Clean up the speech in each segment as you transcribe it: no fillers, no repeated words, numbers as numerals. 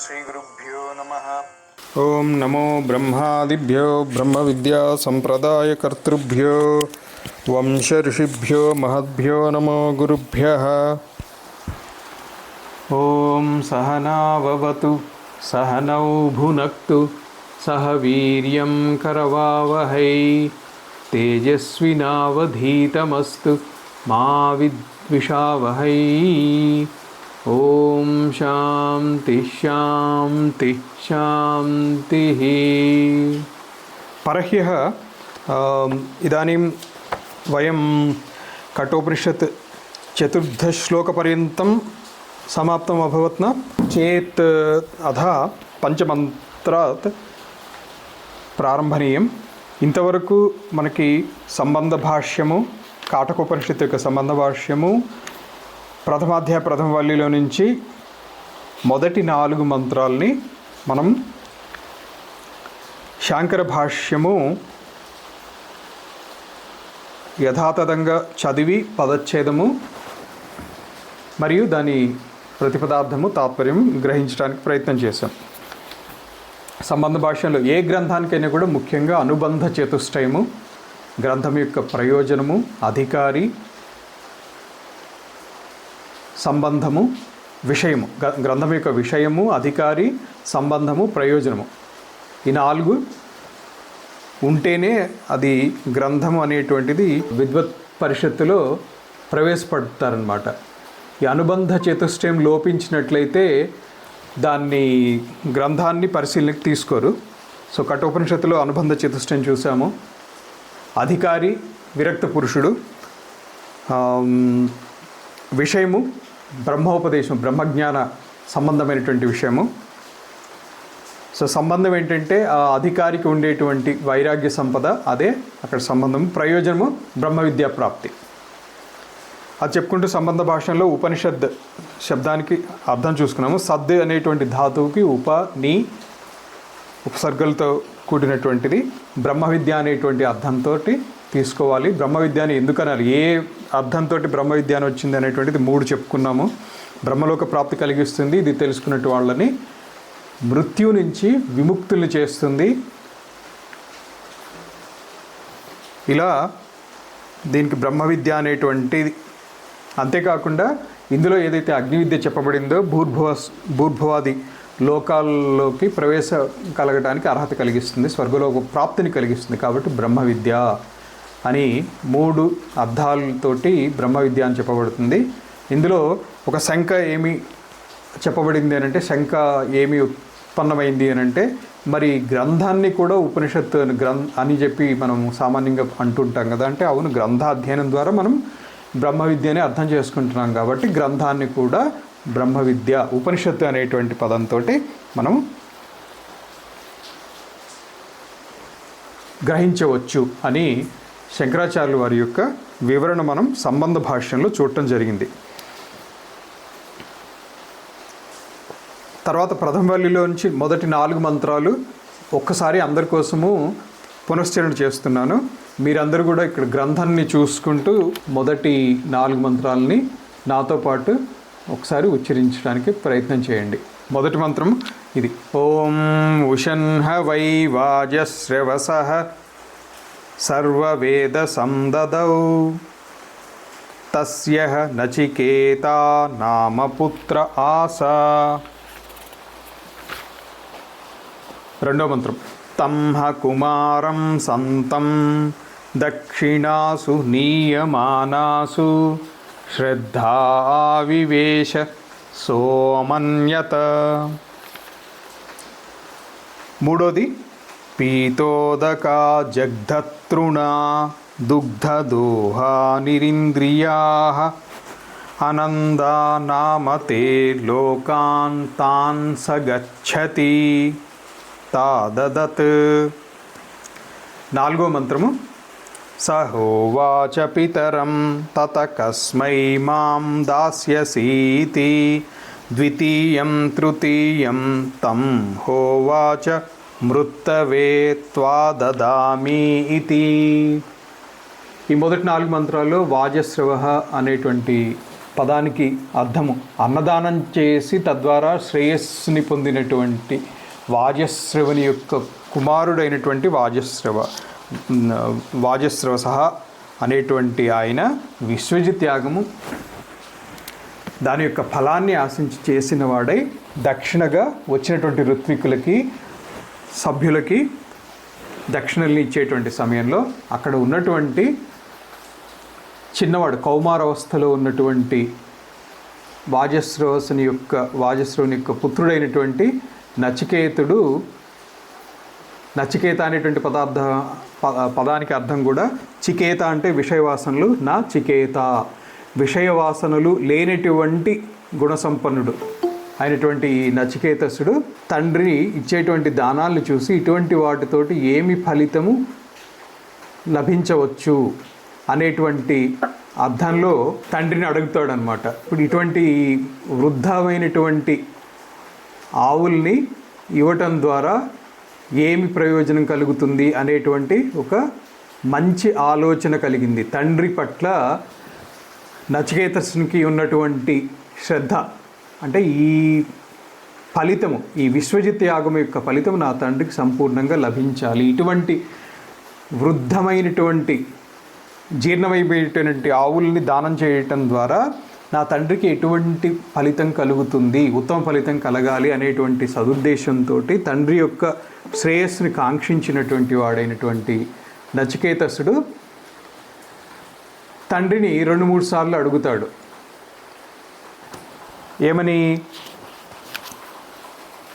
श्रीगुरुभ्यो नमः। ओम नमो ब्रह्मादिभ्यो ब्रह्म विद्या संप्रदाय कर्तृभ्यो वंश ऋषिभ्यो महद्भ्यो नमो गुरुभ्यः। ओम सहनाववतु सहनौ भुनक्तु सह वीर्यं करवावहै तेजस्विनावधीतमस्तु मा विद्विषावहै। ओम शांति शांति शांतिः। परह्यः इदानीं वयं कठोपनिषत् चतुर्दशश्लोकपर्यन्तं समाप्तम् अभवत् न चेत् अधः पंचमन्त्रात् ప్రారంభనీయం. ఇంతవరకు మనకి సంబంధ భాష్యము, కాటకోపనిషత్తు యొక్క సంబంధ భాష్యము, ప్రథమాధ్యాయ ప్రథమ వల్లిలో నుంచి మొదటి 4 మంత్రాలని మనం శాంకర భాష్యము యథాతథంగా చదివి పదచ్ఛేదము మరియు దాని ప్రతిపదార్థము తాత్పర్యం గ్రహించడానికి ప్రయత్నం చేశాం. సంబంధ భాష్యంలో ఏ గ్రంథానికైనా కూడా ముఖ్యంగా అనుబంధ చతుష్టయము, గ్రంథం యొక్క ప్రయోజనము, అధికారి, సంబంధము, విషయము, గ్రంథం యొక్క విషయము, అధికారి, సంబంధము, ప్రయోజనము, ఈ 4 ఉంటేనే అది గ్రంథము అనేటువంటిది విద్వత్ పరిషత్తులో ప్రవేశపెడతారనమాట. ఈ అనుబంధ చతుష్టయం లోపించినట్లయితే దాన్ని గ్రంథాన్ని పరిశీలనకి తీసుకోరు. సో కఠోపనిషత్తులో అనుబంధ చతుష్టయం చూసాము. అధికారి విరక్త పురుషుడు, విషయము బ్రహ్మోపదేశం, బ్రహ్మజ్ఞాన సంబంధమైనటువంటి విషయము. సో సంబంధం ఏంటంటే ఆ అధికారికి ఉండేటువంటి వైరాగ్య సంపద, అదే అక్కడ సంబంధము. ప్రయోజనము బ్రహ్మ విద్యా ప్రాప్తి. అది చెప్పుకుంటూ సంబంధ భాషలో ఉపనిషద్ శబ్దానికి అర్థం చూసుకున్నాము. సద్ అనేటువంటి ధాతువుకి ఉప, ని ఉపసర్గలతో కూడినటువంటిది. బ్రహ్మ విద్య అనేటువంటి అర్థంతో తీసుకోవాలి. బ్రహ్మ విద్యాని ఎందుకనాలి, ఏ అర్థంతో బ్రహ్మ విద్య అని వచ్చింది అనేటువంటిది 3 చెప్పుకున్నాము. బ్రహ్మలోక ప్రాప్తి కలిగిస్తుంది, ఇది తెలుసుకున్నట్టు వాళ్ళని మృత్యు నుంచి విముక్తులు చేస్తుంది. ఇలా దీనికి బ్రహ్మ విద్య అనేటువంటిది. అంతేకాకుండా ఇందులో ఏదైతే అగ్ని విద్య చెప్పబడిందో భూర్భువాది లోకాల్లోకి ప్రవేశ కలగడానికి అర్హత కలిగిస్తుంది, స్వర్గలోక ప్రాప్తిని కలిగిస్తుంది. కాబట్టి బ్రహ్మ విద్య అని 3 అర్థాలతోటి బ్రహ్మ విద్య అని చెప్పబడుతుంది. ఇందులో ఒక శంక ఏమి చెప్పబడింది అని అంటే, శంక ఏమి ఉత్పన్నమైంది అని అంటే, మరి గ్రంథాన్ని కూడా ఉపనిషత్తు అని చెప్పి మనం సామాన్యంగా అంటుంటాం కదా. అంటే అవును, గ్రంథాధ్యయనం ద్వారా మనం బ్రహ్మ విద్యని అర్థం చేసుకుంటున్నాం కాబట్టి గ్రంథాన్ని కూడా బ్రహ్మ విద్య, ఉపనిషత్తు అనేటువంటి పదంతో మనం గ్రహించవచ్చు అని శంకరాచార్యుల వారి యొక్క వివరణ మనం సంబంధ భాష్యంలో చూడటం జరిగింది. తర్వాత ప్రథమ వల్లిలో నుంచి మొదటి 4 మంత్రాలు ఒక్కసారి అందరి కోసము పునశ్చరణ చేస్తున్నాను. మీరందరూ కూడా ఇక్కడ గ్రంథాన్ని చూసుకుంటూ మొదటి 4 మంత్రాలని నాతో పాటు ఒకసారి ఉచ్చరించడానికి ప్రయత్నం చేయండి. మొదటి మంత్రం ఇది. ఓం ఉషన్హ వై వాజశ్రవసః సర్వవేద సందదౌ తస్యః నచికేతా నామ పుత్ర ఆసా. రెండో మంత్రం. తంహ కుమారం సంతం దక్షిణాసు నీయమానాసు శ్రద్ధావివేశ సోమన్యత. మూడోది. పీతోదకా జగ్ధతృణా దుగ్ధదోహా నిరింద్రియాః అనందా నామతే లోకాన్ తాన్ సగచ్చతి తాదదత్. నాలుగో మంత్రము. సహోవాచ పితరం తత కస్మై మాం దాస్యసీతి ద్వితీయం తృతీయం తం హోవాచ మృత్తవే త్వాదదామి ఇతి. ఈ మొదటి 4 మంత్రాల్లో వాజశ్రవ అనేటువంటి పదానికి అర్థము అన్నదానం చేసి తద్వారా శ్రేయస్సుని పొందినటువంటి వాజశ్రవుని యొక్క కుమారుడైనటువంటి వాజశ్రవ సహా అనేటువంటి ఆయన విశ్వజిత్ యాగము దాని యొక్క ఫలాన్ని ఆశించి చేసిన వాడై దక్షిణగా వచ్చినటువంటి ఋత్వికులకి సభ్యులకి దక్షిణల్ని ఇచ్చేటువంటి సమయంలో అక్కడ ఉన్నటువంటి చిన్నవాడు కౌమారవస్థలో ఉన్నటువంటి వాజశ్రవుని యొక్క పుత్రుడైనటువంటి నచికేత అనేటువంటి పదానికి అర్థం కూడా చికేత అంటే విషయవాసనలు, నా చికేత విషయవాసనలు లేనటువంటి గుణసంపన్నుడు అయినటువంటి ఈ నచికేతసుడు తండ్రి ఇచ్చేటువంటి దానాలను చూసి ఇటువంటి వాటితోటి ఏమి ఫలితము లభించవచ్చు అనేటువంటి అర్థంలో తండ్రిని అడుగుతాడనమాట. ఇప్పుడు ఇటువంటి వృద్ధమైనటువంటి ఆవుల్ని ఇవ్వటం ద్వారా ఏమి ప్రయోజనం కలుగుతుంది అనేటువంటి ఒక మంచి ఆలోచన కలిగింది. తండ్రి పట్ల నచికేతసునికి ఉన్నటువంటి శ్రద్ధ అంటే ఈ ఫలితము, ఈ విశ్వజిత్ యాగం యొక్క ఫలితం నా తండ్రికి సంపూర్ణంగా లభించాలి. ఇటువంటి వృద్ధమైనటువంటి జీర్ణమైపోయేటువంటి ఆవుల్ని దానం చేయటం ద్వారా నా తండ్రికి ఎటువంటి ఫలితం కలుగుతుంది, ఉత్తమ ఫలితం కలగాలి అనేటువంటి సదుద్దేశంతో తండ్రి యొక్క శ్రేయస్సుని కాంక్షించినటువంటి వాడైనటువంటి నచికేతసుడు తండ్రిని 2-3 సార్లు అడుగుతాడు. ఏమని?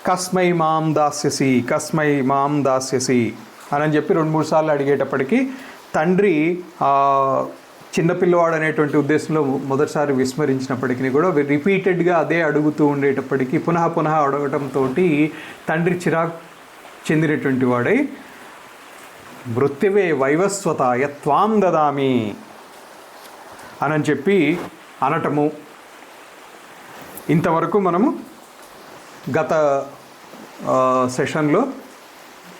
కస్మై మాం దాస్యసి అని చెప్పి 2-3 సార్లు అడిగేటప్పటికీ తండ్రి చిన్నపిల్లవాడు అనేటువంటి ఉద్దేశంలో మొదటిసారి విస్మరించినప్పటికీ కూడా రిపీటెడ్గా అదే అడుగుతూ ఉండేటప్పటికీ పునః అడగటంతో తండ్రి చిరాకు చెందినటువంటి వాడై మృత్యువే వైవస్వతాయ త్వాం దదామి అని చెప్పి అనటము. ఇంతవరకు మనము గత సెషన్లో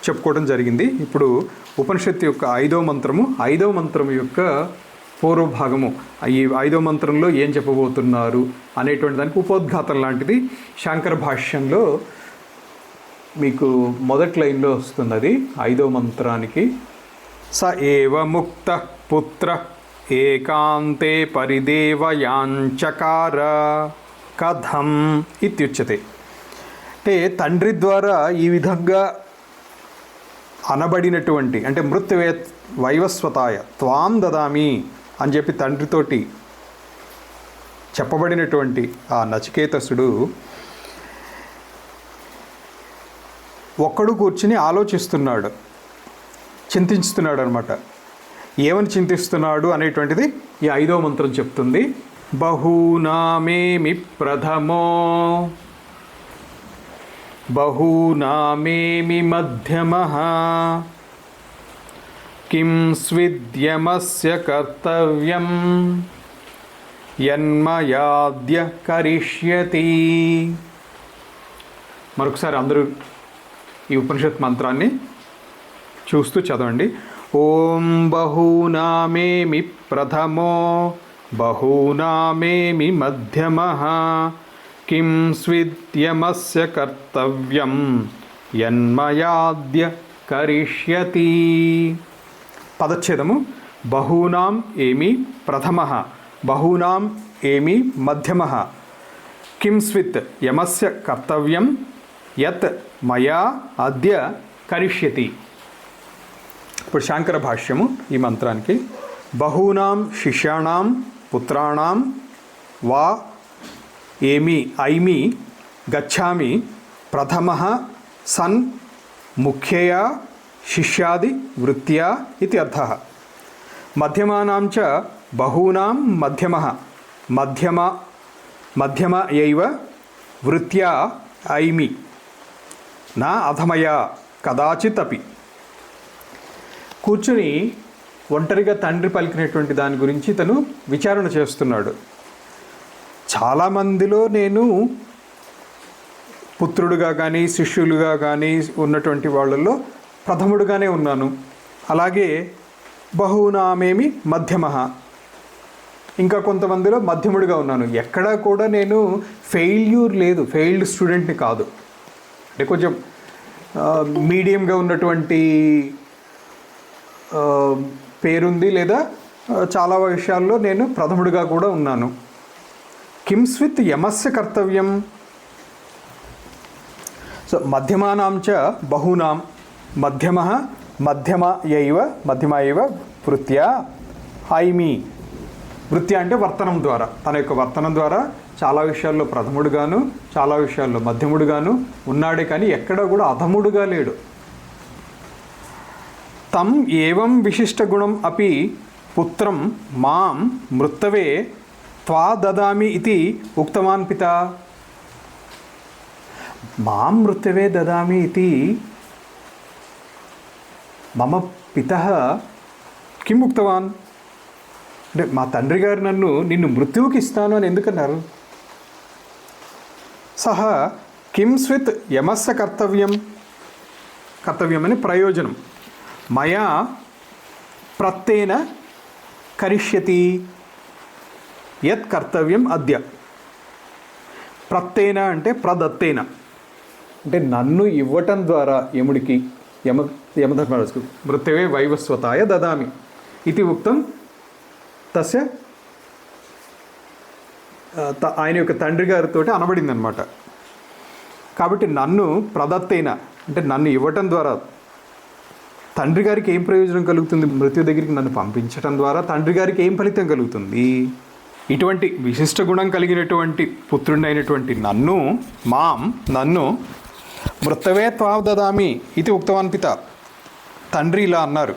చెప్పుకోవడం జరిగింది. ఇప్పుడు ఉపనిషత్తు యొక్క 5వ మంత్రము యొక్క పూర్వభాగము, ఈ 5వ మంత్రంలో ఏం చెప్పబోతున్నారు అనేటువంటి దానికి ఉపోద్ఘాతం లాంటిది శాంకర భాష్యంలో మీకు మొదటి లైన్లో వస్తున్నది. 5వ మంత్రానికి స ఏవ ముక్త పుత్ర ఏకాంతే పరిదేవయాంచకార కథం ఇత్యుచ్యతే. అంటే తండ్రి ద్వారా ఈ విధంగా అనబడినటువంటి అంటే మృత్యువే వైవస్వతాయ త్వాం దదామి అని చెప్పి తండ్రితోటి చెప్పబడినటువంటి ఆ నచికేతసుడు ఒక్కడు కూర్చుని ఆలోచిస్తున్నాడు, చింతిస్తున్నాడు అనమాట. ఏమని చింతిస్తున్నాడు అనేటువంటిది ఈ 5వ మంత్రం చెప్తుంది. బహూనామేమి ప్రథమో బహూనామేమి మధ్యమః కిం స్విద్యమస్య కర్తవ్యం యన్మయాద్య కరిష్యతి. మరొకసారి అందరూ ఈ ఉపనిషత్ మంత్రాన్ని చూస్తూ చదవండి. ఓం బహూనామేమి ప్రథమో బహూనామేమి మధ్యమః కిం స్విద్యమస్య కర్తవ్యం యన్మయాద్య కరిష్యతి. పదచ్ఛేదము. బహూనాం ఏమి ప్రథమః బహూనాం ఏమి మధ్యమః కిం స్విత్ యమస్య కర్తవ్యం యత్ మయా అద్య కరిష్యతి. ఇప్పుడు శాంకర భాష్యము ఈ మంత్రానికి. బహూనాం శిష్యాణం పుత్రాణం వా ఏమి ఐమి గచ్ఛామి ప్రథమః సన్ ముఖ్యయా శిష్యాది వృత్త్యా ఇది అర్థః. మధ్యమానాం చ బహూనాం మధ్యమః మధ్యమ యైవ వృత్త్యా ఐమి నా అధమయా కదాచిత్ అపి. కూర్చుని ఒంటరిగా తండ్రి పలికినటువంటి దాని గురించి తను విచారణ చేస్తున్నాడు. చాలామందిలో నేను పుత్రుడుగా కానీ శిష్యులుగా కానీ ఉన్నటువంటి వాళ్ళల్లో ప్రథముడుగానే ఉన్నాను. అలాగే బహూనామేమి మధ్యమః ఇంకా కొంతమందిలో మధ్యముడిగా ఉన్నాను. ఎక్కడా కూడా నేను ఫెయిల్యూర్ లేదు, ఫెయిల్డ్ స్టూడెంట్ని కాదు. అంటే కొంచెం మీడియంగా ఉన్నటువంటి పేరుంది, లేదా చాలా విషయాల్లో నేను ప్రథముడిగా కూడా ఉన్నాను. కింస్విత్ యమస్య కర్తవ్యం. సో మధ్యమానాం చ బహూనాం మధ్యమః మధ్యమ ఏవ వృత్యా హైమి. వృత్తి అంటే వర్తనం ద్వారా, తన యొక్క వర్తనం ద్వారా చాలా విషయాల్లో ప్రథముడుగాను, చాలా విషయాల్లో మధ్యముడుగాను ఉన్నాడే, కానీ ఎక్కడ కూడా అధముడుగా లేడు. తం ఏవం విశిష్ట గుణం అపి పుత్రం మాం మృత్తవే త్వా దదామి ఇది ఉక్తవాన్ పిత. మాం మృత్తవే దదామి ఇది మమ పితః కిం ఉక్తవాన్. అంటే మా తండ్రి గారు నిన్ను మృత్యువుకి ఇస్తాను అని ఎందుకన్నారు? సహ కిం స్విత్ యమస్య కర్తవ్యం అని ప్రయోజనం. మయా ప్రత్తేన కరిష్యతి యత్ కర్తవ్యం అద్య. ప్రత్తేన అంటే ప్రదత్తేన, అంటే నన్ను ఇవ్వటం ద్వారా యముడికి, యమధర్మరాజుకు మృత్యవే వైవస్వతాయ దదామి ఇది ఉక్తం తస్య, ఆయన యొక్క తండ్రి గారితో అనబడింది అనమాట. కాబట్టి నన్ను ప్రదత్తైన అంటే నన్ను ఇవ్వటం ద్వారా తండ్రి గారికి ఏం ప్రయోజనం కలుగుతుంది? మృత్యు దగ్గరికి నన్ను పంపించటం ద్వారా తండ్రి గారికి ఏం ఫలితం కలుగుతుంది? ఇటువంటి విశిష్ట గుణం కలిగినటువంటి పుత్రుడైనటువంటి నన్ను మృత్తవే త్వావ్ దదామి ఇది ఉక్తవాన్ పిత. తండ్రి ఇలా అన్నారు.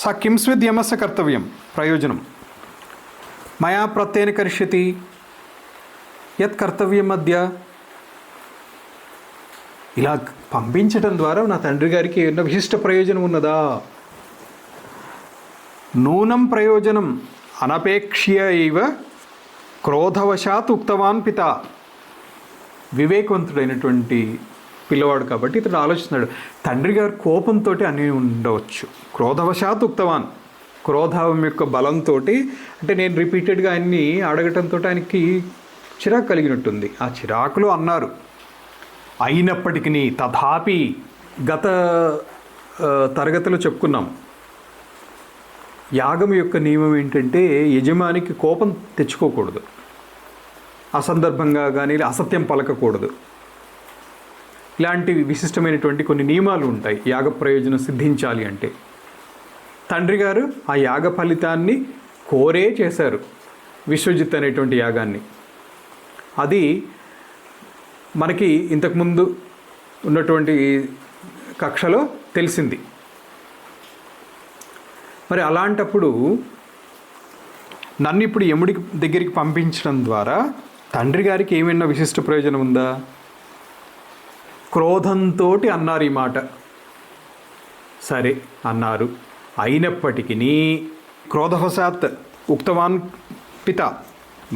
స కింస్విద్ యమస్య కర్తవ్యం ప్రయోజనం. మయా ప్రత్యేన కరిష్యతి యత్ కర్తవ్యం అద్య. ఇలా పంపించటం ద్వారా నా తండ్రి గారికి ఏమన్నా విశిష్ట ప్రయోజనం ఉన్నదా? నూనం ప్రయోజనం అనపేక్ష్య ఇవ క్రోధవశాత్ ఉక్తవాన్ పిత. వివేకవంతుడైనటువంటి పిల్లవాడు కాబట్టి ఇతడు ఆలోచిస్తున్నాడు, తండ్రి గారు కోపంతో అన్నీ ఉండవచ్చు. క్రోధవశాత్ ఉక్తవాన్, క్రోధం యొక్క బలంతో, అంటే నేను రిపీటెడ్గా ఆయన్ని అడగటంతో ఆయనకి చిరాకు కలిగినట్టుంది. ఆ చిరాకులో అన్నారు. అయినప్పటికీ తథాపి, గత తరగతిలో చెప్పుకున్నాం, యాగం యొక్క నియమం ఏంటంటే యజమానికి కోపం తెచ్చుకోకూడదు, అసందర్భంగా కానీ అసత్యం పలకకూడదు. ఇలాంటి విశిష్టమైనటువంటి కొన్ని నియమాలు ఉంటాయి యాగ ప్రయోజనం సిద్ధించాలి అంటే. తండ్రి గారు ఆ యాగ ఫలితాన్ని కోరే చేశారు, విశ్వజిత్ అనేటువంటి యాగాన్ని. అది మనకి ఇంతకుముందు ఉన్నటువంటి కక్షలో తెలిసింది. మరి అలాంటప్పుడు నన్ను ఇప్పుడు యముడి దగ్గరికి పంపించడం ద్వారా తండ్రి గారికి ఏమైనా విశిష్ట ప్రయోజనం ఉందా? క్రోధంతో అన్నారు ఈ మాట. సరే అన్నారు. అయినప్పటికీ క్రోధవశాత్ ఉక్తవాన్ పిత,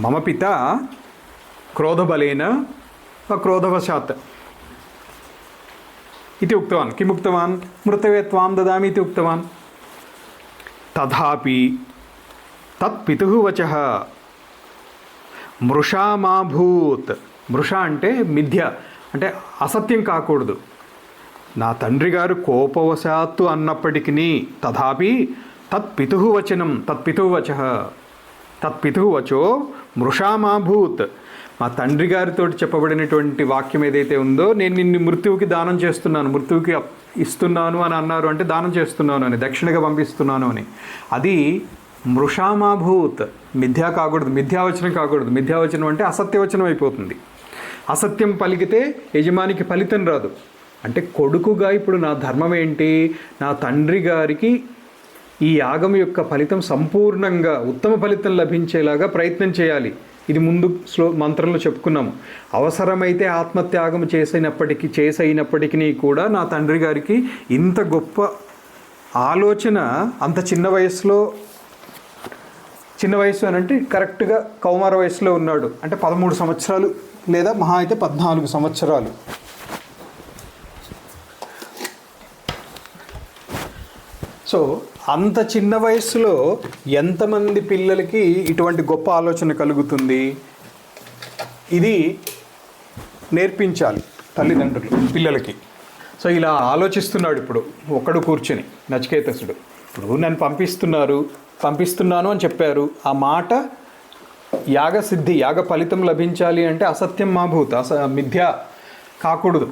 మమ పిత క్రోధబలేన క్రోధవశాత్ ఇది ఉక్తవాన్. కిం ఉక్తవాన్? మృతవే త్వాం దదామి ఇది ఉక్తవాన్. తథాపి తత్ పితుః వచః మృషా మాభూత్. మృష అంటే మిథ్య, అంటే అసత్యం కాకూడదు. నా తండ్రి గారు కోపవశాత్తు అన్నప్పటికీ తథాపి తత్పితుః వచనం, తత్పితుః వచః, తత్పితుః వచో మృషా మాభూత్. మా తండ్రి గారితో చెప్పబడినటువంటి వాక్యం ఏదైతే ఉందో, నేను నిన్ను మృత్యువుకి దానం చేస్తున్నాను, మృత్యువుకి ఇస్తున్నాను అని అన్నారు, అంటే దానం చేస్తున్నాను అని, దక్షిణగా పంపిస్తున్నాను అని. అది మృషామాభూత్, మిథ్యా కాకూడదు, మిథ్యావచనం కాకూడదు. మిథ్యావచనం అంటే అసత్యవచనం అయిపోతుంది. అసత్యం పలికితే యజమానికి ఫలితం రాదు. అంటే కొడుకుగా ఇప్పుడు నా ధర్మం ఏంటి? నా తండ్రి గారికి ఈ యాగం యొక్క ఫలితం సంపూర్ణంగా ఉత్తమ ఫలితం లభించేలాగా ప్రయత్నం చేయాలి. ఇది ముందు మంత్రంలో చెప్పుకున్నాము. అవసరమైతే ఆత్మత్యాగం చేసైనప్పటికీ కూడా నా తండ్రి గారికి ఇంత గొప్ప ఆలోచన అంత చిన్న వయసు అని అంటే కరెక్ట్గా కౌమార వయసులో ఉన్నాడు, అంటే 13 సంవత్సరాలు లేదా మహా అయితే 14 సంవత్సరాలు. సో అంత చిన్న వయసులో ఎంతమంది పిల్లలకి ఇటువంటి గొప్ప ఆలోచన కలుగుతుంది? ఇది నేర్పించాలి తల్లిదండ్రులు పిల్లలకి. సో ఇలా ఆలోచిస్తున్నాడు ఇప్పుడు ఒక్కడు కూర్చొని నచికేతసుడు. ఇప్పుడు నన్ను పంపిస్తున్నాను అని చెప్పారు. ఆ మాట యాగసిద్ధి, యాగ ఫలితం లభించాలి అంటే అసత్యం మాభూత్, మిథ్య కాకూడదు.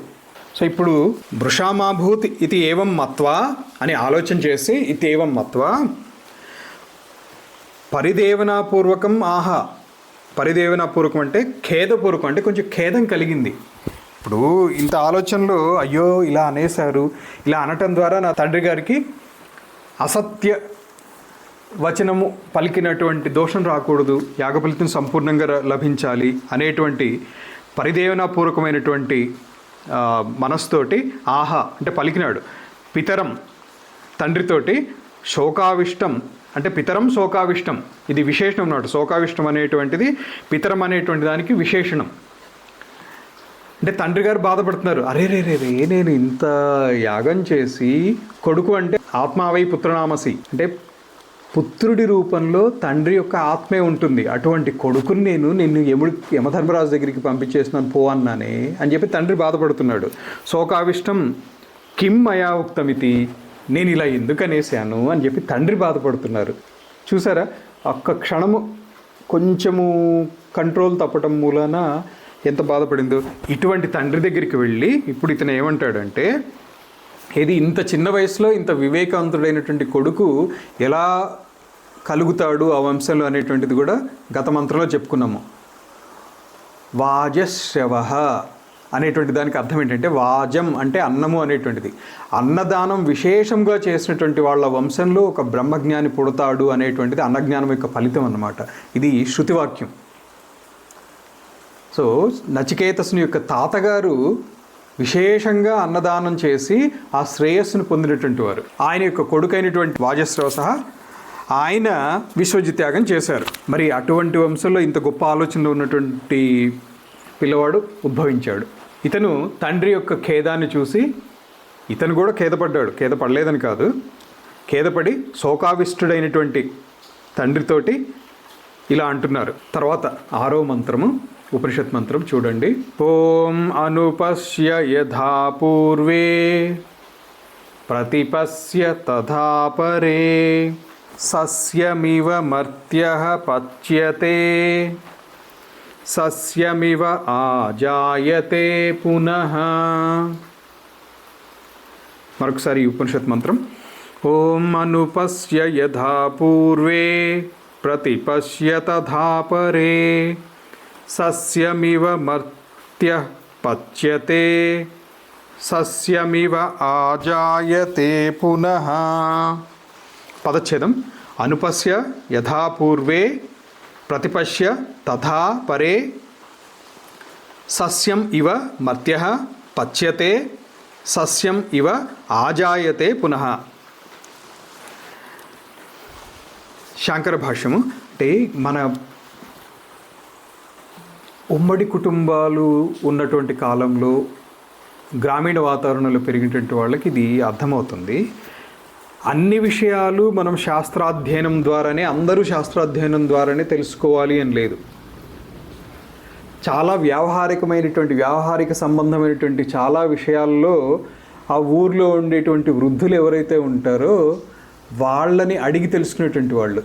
సో ఇప్పుడు వృషామాభూత్ ఇది ఏవం మత్వా అని ఆలోచన చేసి ఇది ఏవం మత్వా పరిదేవనాపూర్వకం ఆహా. పరిదేవనాపూర్వకం అంటే ఖేదపూర్వకం, అంటే కొంచెం ఖేదం కలిగింది. ఇప్పుడు ఇంత ఆలోచనలు, అయ్యో ఇలా అనేశారు, ఇలా అనటం ద్వారా నా తండ్రి గారికి అసత్య వచనము పలికినటువంటి దోషం రాకూడదు, యాగఫలితం సంపూర్ణంగా లభించాలి అనేటువంటి పరిదేవనాపూర్వకమైనటువంటి మనస్తోటి ఆహా అంటే పలికినాడు. పితరం తండ్రితోటి శోకావిష్టం అంటే పితరం శోకావిష్టం, ఇది విశేషణం అన్నమాట. శోకావిష్టం అనేటువంటిది పితరం అనేటువంటి దానికి విశేషణం. అంటే తండ్రి గారు బాధపడుతున్నారు, అరే రే రే రే నేను ఇంత యాగం చేసి, కొడుకు అంటే ఆత్మావై పుత్రనామసి అంటే పుత్రుడి రూపంలో తండ్రి యొక్క ఆత్మే ఉంటుంది. అటువంటి కొడుకుని నిన్ను యమధర్మరాజు దగ్గరికి పంపించేస్తున్నాను పో అన్నానే అని చెప్పి తండ్రి బాధపడుతున్నాడు. శోకావిష్టం కిం మయా ఉక్తమితి, నేను ఇలా ఎందుకు అనేసాను అని చెప్పి తండ్రి బాధపడుతున్నారు. చూసారా, ఒక్క క్షణము కొంచెము కంట్రోల్ తప్పటం మూలన ఎంత బాధపడిందో. ఇటువంటి తండ్రి దగ్గరికి వెళ్ళి ఇప్పుడు ఇతను ఏమంటాడంటే, ఇది ఇంత చిన్న వయసులో ఇంత వివేకవంతుడైనటువంటి కొడుకు ఎలా కలుగుతాడు ఆ వంశంలో అనేటువంటిది కూడా గత మంత్రంలో చెప్పుకున్నాము. వాజశ్రవ అనేటువంటి దానికి అర్థం ఏంటంటే, వాజం అంటే అన్నము అనేటువంటిది. అన్నదానం విశేషంగా చేసినటువంటి వాళ్ళ వంశంలో ఒక బ్రహ్మజ్ఞాని పుడతాడు అనేటువంటిది అన్నజ్ఞానం యొక్క ఫలితం అన్నమాట. ఇది శృతివాక్యం. సో నచికేతసుని యొక్క తాతగారు విశేషంగా అన్నదానం చేసి ఆ శ్రేయస్సును పొందినటువంటి వారు. ఆయన యొక్క కొడుకైనటువంటి వాజశ్రవ సహా ఆయన విశ్వజిత్యాగం చేశారు. మరి అటువంటి వంశంలో ఇంత గొప్ప ఆలోచనలో ఉన్నటువంటి పిల్లవాడు ఉద్భవించాడు. ఇతను తండ్రి యొక్క ఖేదాన్ని చూసి ఇతను కూడా ఖేదపడ్డాడు. ఖేదపడలేదని కాదు, ఖేదపడి శోకావిష్టుడైనటువంటి తండ్రితోటి ఇలా అంటున్నారు. తర్వాత 6వ మంత్రము ఉపనిషత్ మంత్రం చూడండి. ఓం అనుపశ్య యథా పూర్వే ప్రతిపశ్య తథా పరే సస్యమివ మర్త్యః పచ్యతే సస్యమివ ఆజాయతే పునః. మరొకసారి ఉపనిషత్ మంత్రం. ఓం అనుపశ్య యథా పూర్వే ప్రతిపశ్య తథా పరే సస్యమివ మర్త్యః పచ్యతే సస్యమివ ఆజాయతే పునః. పదచ్ఛేదం. అనుపశ్య యథా పూర్వే ప్రతిపశ్య తథా పరే సస్యం ఇవ మర్త్యః పచ్యతే సస్యం ఇవ ఆజాయతే పునః. శాంకర భాష్యము. అంటే మన ఉమ్మడి కుటుంబాలు ఉన్నటువంటి కాలంలో గ్రామీణ వాతావరణంలో పెరిగినటువంటి వాళ్ళకి ఇది అర్థమవుతుంది. అన్ని విషయాలు మనం శాస్త్రాధ్యయనం ద్వారానే, అందరూ శాస్త్రాధ్యయనం ద్వారానే తెలుసుకోవాలి అని లేదు. చాలా వ్యావహారిక సంబంధమైనటువంటి చాలా విషయాల్లో ఆ ఊర్లో ఉండేటువంటి వృద్ధులు ఎవరైతే ఉంటారో వాళ్ళని అడిగి తెలుసుకునేటువంటి వాళ్ళు.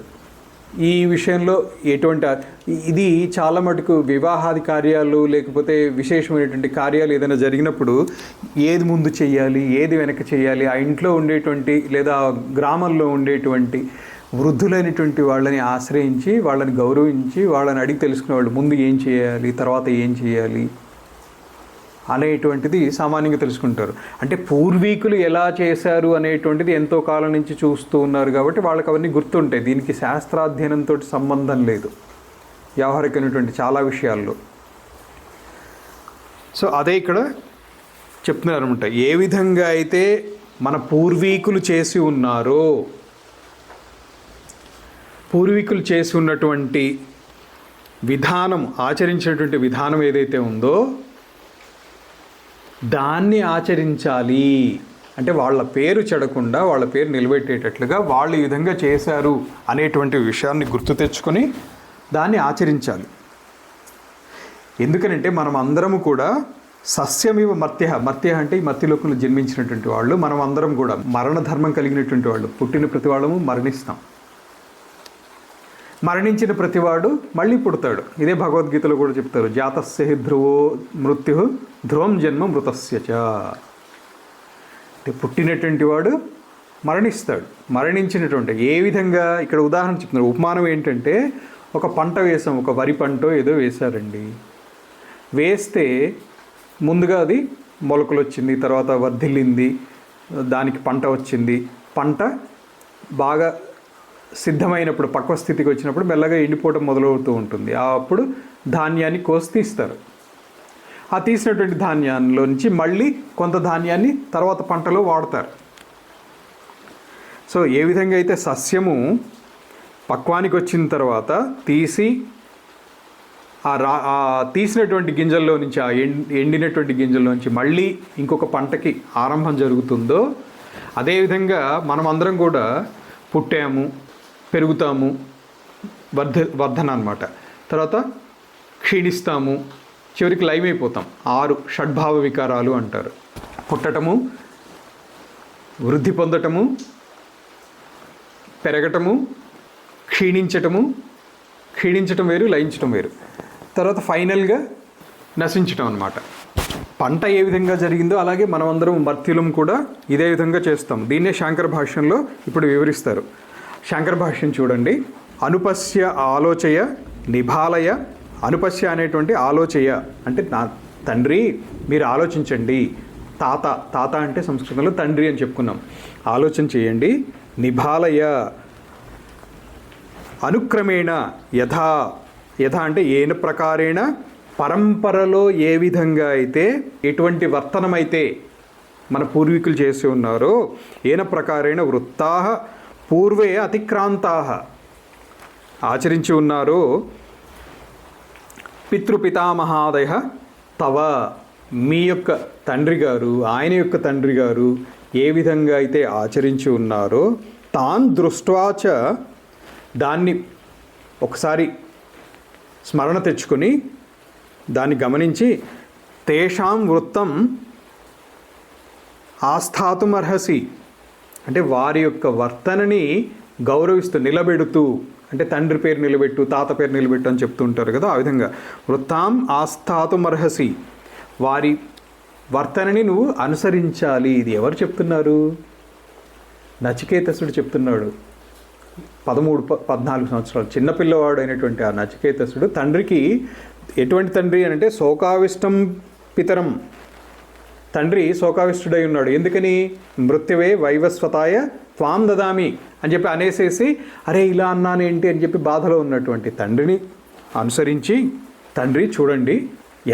ఈ విషయంలో ఇది చాలా మటుకు వివాహాది కార్యాలు లేకపోతే విశేషమైనటువంటి కార్యాలు ఏదైనా జరిగినప్పుడు ఏది ముందు చేయాలి, ఏది వెనక చేయాలి, ఆ ఇంట్లో ఉండేటువంటి లేదా గ్రామంలో ఉండేటువంటి వృద్ధులైనటువంటి వాళ్ళని ఆశ్రయించి, వాళ్ళని గౌరవించి, వాళ్ళని అడిగి తెలుసుకునేవాళ్ళు. ముందు ఏం చేయాలి, తర్వాత ఏం చేయాలి అనేటువంటిది సామాన్యంగా తెలుసుకుంటారు. అంటే పూర్వీకులు ఎలా చేశారు అనేటువంటిది ఎంతో కాలం నుంచి చూస్తూ ఉన్నారు కాబట్టి వాళ్ళకి అవన్నీ గుర్తుంటాయి. దీనికి శాస్త్రాధ్యయనంతో సంబంధం లేదు వ్యావహారికమైనటువంటి చాలా విషయాల్లో. సో అదే ఇక్కడ చెప్తున్నారు అనమాట. ఏ విధంగా అయితే మన పూర్వీకులు చేసి ఉన్నారో, పూర్వీకులు చేసి ఉన్నటువంటి విధానం, ఆచరించినటువంటి విధానం ఏదైతే ఉందో దాన్ని ఆచరించాలి అంటే వాళ్ళ పేరు చెడకుండా వాళ్ళ పేరు నిలబెట్టేటట్లుగా వాళ్ళు ఈ విధంగా చేశారు అనేటువంటి విషయాన్ని గుర్తు తెచ్చుకొని దాన్ని ఆచరించాలి. ఎందుకనంటే మనం అందరము కూడా సస్యమివ మర్త్య అంటే ఈ మర్త్యలోకంలో జన్మించినటువంటి వాళ్ళు, మనం అందరం కూడా మరణ ధర్మం కలిగినటువంటి వాళ్ళు. పుట్టిన ప్రతి వాళ్ళము మరణిస్తాం. మరణించిన ప్రతివాడు మళ్ళీ పుడతాడు. ఇదే భగవద్గీతలో కూడా చెప్తారు, జాతస్య హి ధ్రువో మృత్యు ధ్రువం జన్మ మృతస్య చ. అంటే పుట్టినటువంటి వాడు మరణిస్తాడు. మరణించినటువంటి ఏ విధంగా ఇక్కడ ఉదాహరణ చెప్తున్నారు. ఉపమానం ఏంటంటే, ఒక పంట వేసాం, ఒక వరి పంట ఏదో వేశారండి. వేస్తే ముందుగా అది మొలకలు వచ్చింది, తర్వాత వర్ధిల్లింది, దానికి పంట వచ్చింది. పంట బాగా సిద్ధమైనప్పుడు, పక్వ స్థితికి వచ్చినప్పుడు మెల్లగా ఎండిపోవడం మొదలవుతూ ఉంటుంది. అప్పుడు ధాన్యాన్ని కోసి తీస్తారు. ఆ తీసినటువంటి ధాన్యాల్లో నుంచి మళ్ళీ కొంత ధాన్యాన్ని తర్వాత పంటలో వాడతారు. సో ఏ విధంగా అయితే సస్యము పక్వానికి వచ్చిన తర్వాత తీసి ఆ తీసినటువంటి గింజల్లో నుంచి, ఆ ఎండినటువంటి గిన్నెల్లో నుంచి మళ్ళీ ఇంకొక పంటకి ఆరంభం జరుగుతుందో, అదేవిధంగా మనమందరం కూడా పుట్టాము, పెరుగుతాము, వర్ధన అన్నమాట. తర్వాత క్షీణిస్తాము, చివరికి లైవ్ అయిపోతాం. 6 షడ్భావ వికారాలు అంటారు. పుట్టటము, వృద్ధి పొందటము, పెరగటము, క్షీణించటం వేరు, లయించటం వేరు. తర్వాత ఫైనల్గా నశించటం అన్నమాట. పంట ఏ విధంగా జరిగిందో అలాగే మనమందరం మర్త్యులం కూడా ఇదే విధంగా చేస్తాం. దీన్నే శాంకర భాష్యంలో ఇప్పుడు వివరిస్తారు. శాంకర భాష్యం చూడండి. అనుపస్య ఆలోచయ నిభాలయ. అనుపస్య అనేటువంటి ఆలోచయ అంటే నా తండ్రి మీరు ఆలోచించండి. తాత అంటే సంస్కృతంలో తండ్రి అని చెప్పుకున్నాం. ఆలోచన చేయండి. నిభాలయ అనుక్రమేణ యథా అంటే ఏన ప్రకారేణ పరంపరలో ఏ విధంగా అయితే ఎటువంటి వర్తనమైతే మన పూర్వీకులు చేసి ఉన్నారో, ఏన ప్రకారేణ వృత్తా పూర్వే అతిక్రాంతా ఆచరించి ఉన్నారో, పితృపితామహాదయ తవ మీ యొక్క తండ్రి గారు, ఆయన యొక్క తండ్రి గారు ఏ విధంగా అయితే ఆచరించి ఉన్నారో, తాన్ దృష్ట్వాచ దాన్ని ఒకసారి స్మరణ తెచ్చుకొని దాన్ని గమనించి, తేషాం వృత్తం ఆస్థాతుమర్హసి అంటే వారి యొక్క వర్తనని గౌరవిస్తూ నిలబెడుతూ, అంటే తండ్రి పేరు నిలబెట్టు, తాత పేరు నిలబెట్టు అని చెప్తూ ఉంటారు కదా, ఆ విధంగా వృత్తాం ఆస్థాతుమర్హసి వారి వర్తనని నువ్వు అనుసరించాలి. ఇది ఎవరు చెప్తున్నారు? నచికేతసుడు చెప్తున్నాడు. 13-14 సంవత్సరాలు చిన్నపిల్లవాడు అయినటువంటి ఆ నచికేతసుడు తండ్రికి ఎటువంటి తండ్రి అని అంటే శోకావిష్టం పితరం. తండ్రి శోకావిష్టుడై ఉన్నాడు. ఎందుకని? మృత్యువే వైవస్వతాయ త్వాం దదామి అని చెప్పి అనేసేసి, అరే ఇలా అన్నానేంటి అని చెప్పి బాధలో ఉన్నటువంటి తండ్రిని అనుసరించి, తండ్రి చూడండి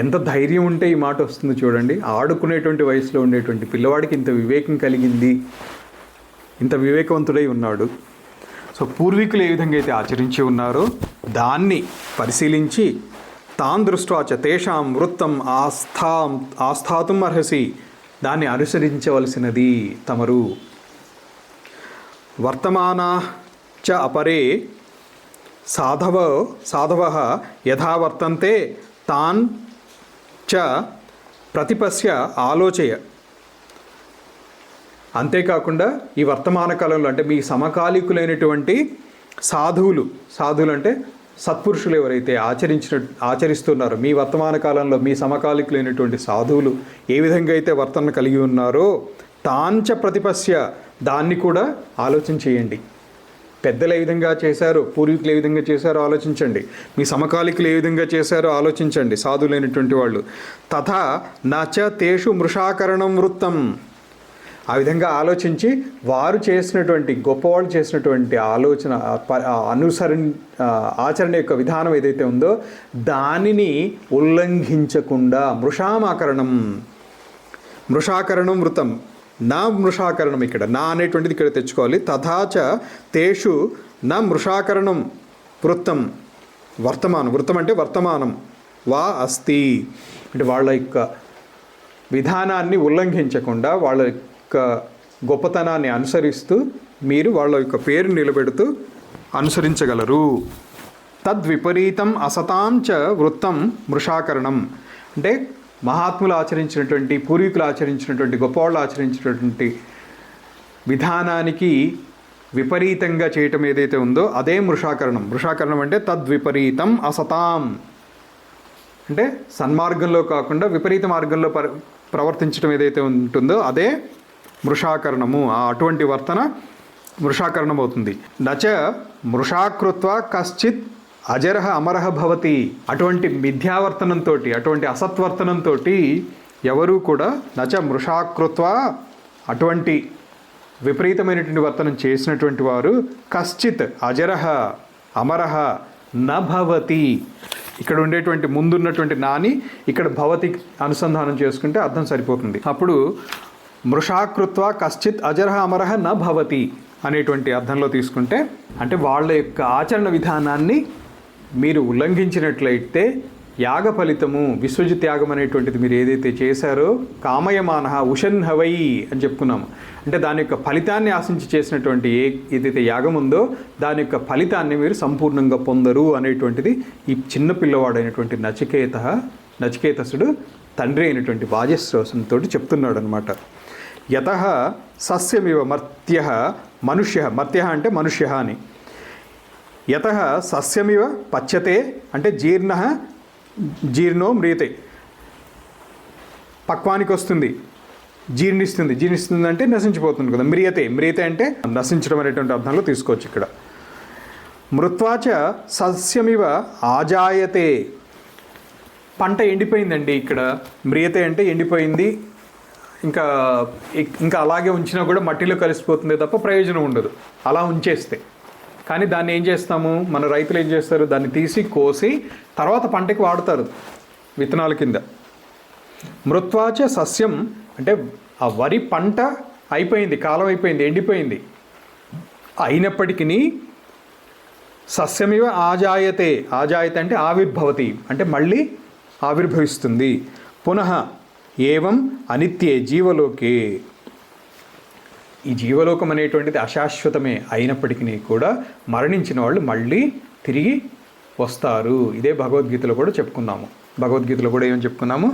ఎంత ధైర్యం ఉంటే ఈ మాట వస్తుంది చూడండి, ఆడుకునేటువంటి వయసులో ఉండేటువంటి పిల్లవాడికి ఇంత వివేకం కలిగింది, ఇంత వివేకవంతుడై ఉన్నాడు. సో పూర్వీకులు ఏ విధంగా అయితే ఆచరించి ఉన్నారో దాన్ని పరిశీలించి, తాన్ దృష్ట్వాచ తేషాం వృత్తం ఆస్థాతుం అర్హసి దాన్ని అనుసరించవలసినది తమరు. వర్తమానా చ అపరే సాధవ యథా వర్తంతే తాన్ చ ప్రతిపశ్య ఆలోచయ. అంతేకాకుండా ఈ వర్తమాన కాలంలో అంటే మీ సమకాలీకులైనటువంటి సాధువులు అంటే సత్పురుషులు ఎవరైతే ఆచరిస్తున్నారో, మీ వర్తమాన కాలంలో మీ సమకాలీకులైనటువంటి సాధువులు ఏ విధంగా అయితే వర్తన కలిగి ఉన్నారో, తాంచ ప్రతిపశ్య దాన్ని కూడా ఆలోచన చేయండి. పెద్దలు ఏ విధంగా చేశారో, పూర్వీకులు ఏ విధంగా చేశారో ఆలోచించండి. మీ సమకాలికులు ఏ విధంగా చేశారో ఆలోచించండి, సాధువులైనటువంటి వాళ్ళు. తథా నచ తేషు మృషాకరణం వృత్తం ఆ విధంగా ఆలోచించి వారు చేసినటువంటి గొప్పవాళ్ళు చేసినటువంటి ఆలోచన ఆచరణ యొక్క విధానం ఏదైతే ఉందో దానిని ఉల్లంఘించకుండా మృషాకరణం వృత్తం నా మృషాకరణం ఇక్కడ నా అనేటువంటిది ఇక్కడ తెచ్చుకోవాలి. తథాచ తేషు నా మృషాకరణం వృత్తం వృత్తం అంటే వర్తమానం వా అస్తి అంటే వాళ్ళ యొక్క విధానాన్ని ఉల్లంఘించకుండా వాళ్ళ యొక్క గొప్పతనాన్ని అనుసరిస్తూ మీరు వాళ్ళ యొక్క పేరు నిలబెడుతూ అనుసరించగలరు. తద్విపరీతం అసతాం చ వృత్తం మృషాకరణం. అంటే మహాత్ములు ఆచరించినటువంటి, పూర్వీకులు ఆచరించినటువంటి, గొప్పవాళ్ళు ఆచరించినటువంటి విధానానికి విపరీతంగా చేయటం ఏదైతే ఉందో అదే మృషాకరణం. మృషాకరణం అంటే తద్విపరీతం అసతాం, అంటే సన్మార్గంలో కాకుండా విపరీత మార్గంలో ప్రవర్తించడం ఏదైతే ఉంటుందో అదే మృషాకరణము. అటువంటి వర్తన మృషాకరణం అవుతుంది. నచ మృషాకృత్వ కశ్చిత్ అజరహ అమరహ భవతి. అటువంటి మిథ్యావర్తనంతో, అటువంటి అసత్వర్తనంతో ఎవరూ కూడా నచ మృషాకృత్వ, అటువంటి విపరీతమైనటువంటి వర్తనం చేసినటువంటి వారు కశ్చిత్ అజరహ అమరహ నభవతి. ఇక్కడ ఉండేటువంటి ముందున్నటువంటి నాని ఇక్కడ భవతి అనుసంధానం చేసుకుంటే అర్థం సరిపోతుంది. అప్పుడు మృషాకృత్వ కశ్చిత్ అజరహ అమరహ న భవతి అనేటువంటి అర్థంలో తీసుకుంటే, అంటే వాళ్ళ యొక్క ఆచరణ విధానాన్ని మీరు ఉల్లంఘించినట్లయితే యాగ ఫలితము, విశ్వజిత్ యాగం అనేటువంటిది మీరు ఏదైతే చేశారో, కామయమానః ఉషన్హవై అని చెప్పుకున్నాము. అంటే దాని యొక్క ఫలితాన్ని ఆశించి చేసినటువంటి ఏదైతే యాగం ఉందో దాని యొక్క ఫలితాన్ని మీరు సంపూర్ణంగా పొందరు అనేటువంటిది ఈ చిన్న పిల్లవాడైనటువంటి నచికేతసుడు తండ్రి అయినటువంటి వాజశ్రవసునితో చెప్తున్నాడు అనమాట. యతః సస్యమివ మర్త్యః మనుష్య, మర్త్య అంటే మనుష్య అని. యతః సస్యమివ పచ్యతే అంటే జీర్ణో మ్రియతే, పక్వానికి వస్తుంది, జీర్ణిస్తుంది అంటే నశించిపోతుంది కదా. మ్రియతే అంటే నశించడం అనేటువంటి అర్థంలో తీసుకోవచ్చు ఇక్కడ. మృత్వాచ సస్యమివ ఆజాయతే, పంట ఎండిపోయిందండి. ఇక్కడ మ్రియతే అంటే ఎండిపోయింది, ఇంకా అలాగే ఉంచినా కూడా మట్టిలో కలిసిపోతుంది తప్ప ప్రయోజనం ఉండదు అలా ఉంచేస్తే. కానీ దాన్ని ఏం చేస్తాము, మన రైతులు ఏం చేస్తారు, దాన్ని తీసి కోసి తర్వాత పంటకి వాడుతారు విత్తనాల కింద. మృత్వాచ సస్యం అంటే ఆ వరి పంట అయిపోయింది, కాలం అయిపోయింది, ఎండిపోయింది. అయినప్పటికీ సస్యమివ ఆజాయతే అంటే ఆవిర్భవతి అంటే మళ్ళీ ఆవిర్భవిస్తుంది. పునః ఏవం అనిత్యే జీవలోకే, ఈ జీవలోకం అనేటువంటిది అశాశ్వతమే అయినప్పటికీ కూడా మరణించిన వాళ్ళు మళ్ళీ తిరిగి వస్తారు. ఇదే భగవద్గీతలో కూడా చెప్పుకున్నాము. భగవద్గీతలో కూడా ఏమని చెప్పుకున్నాము,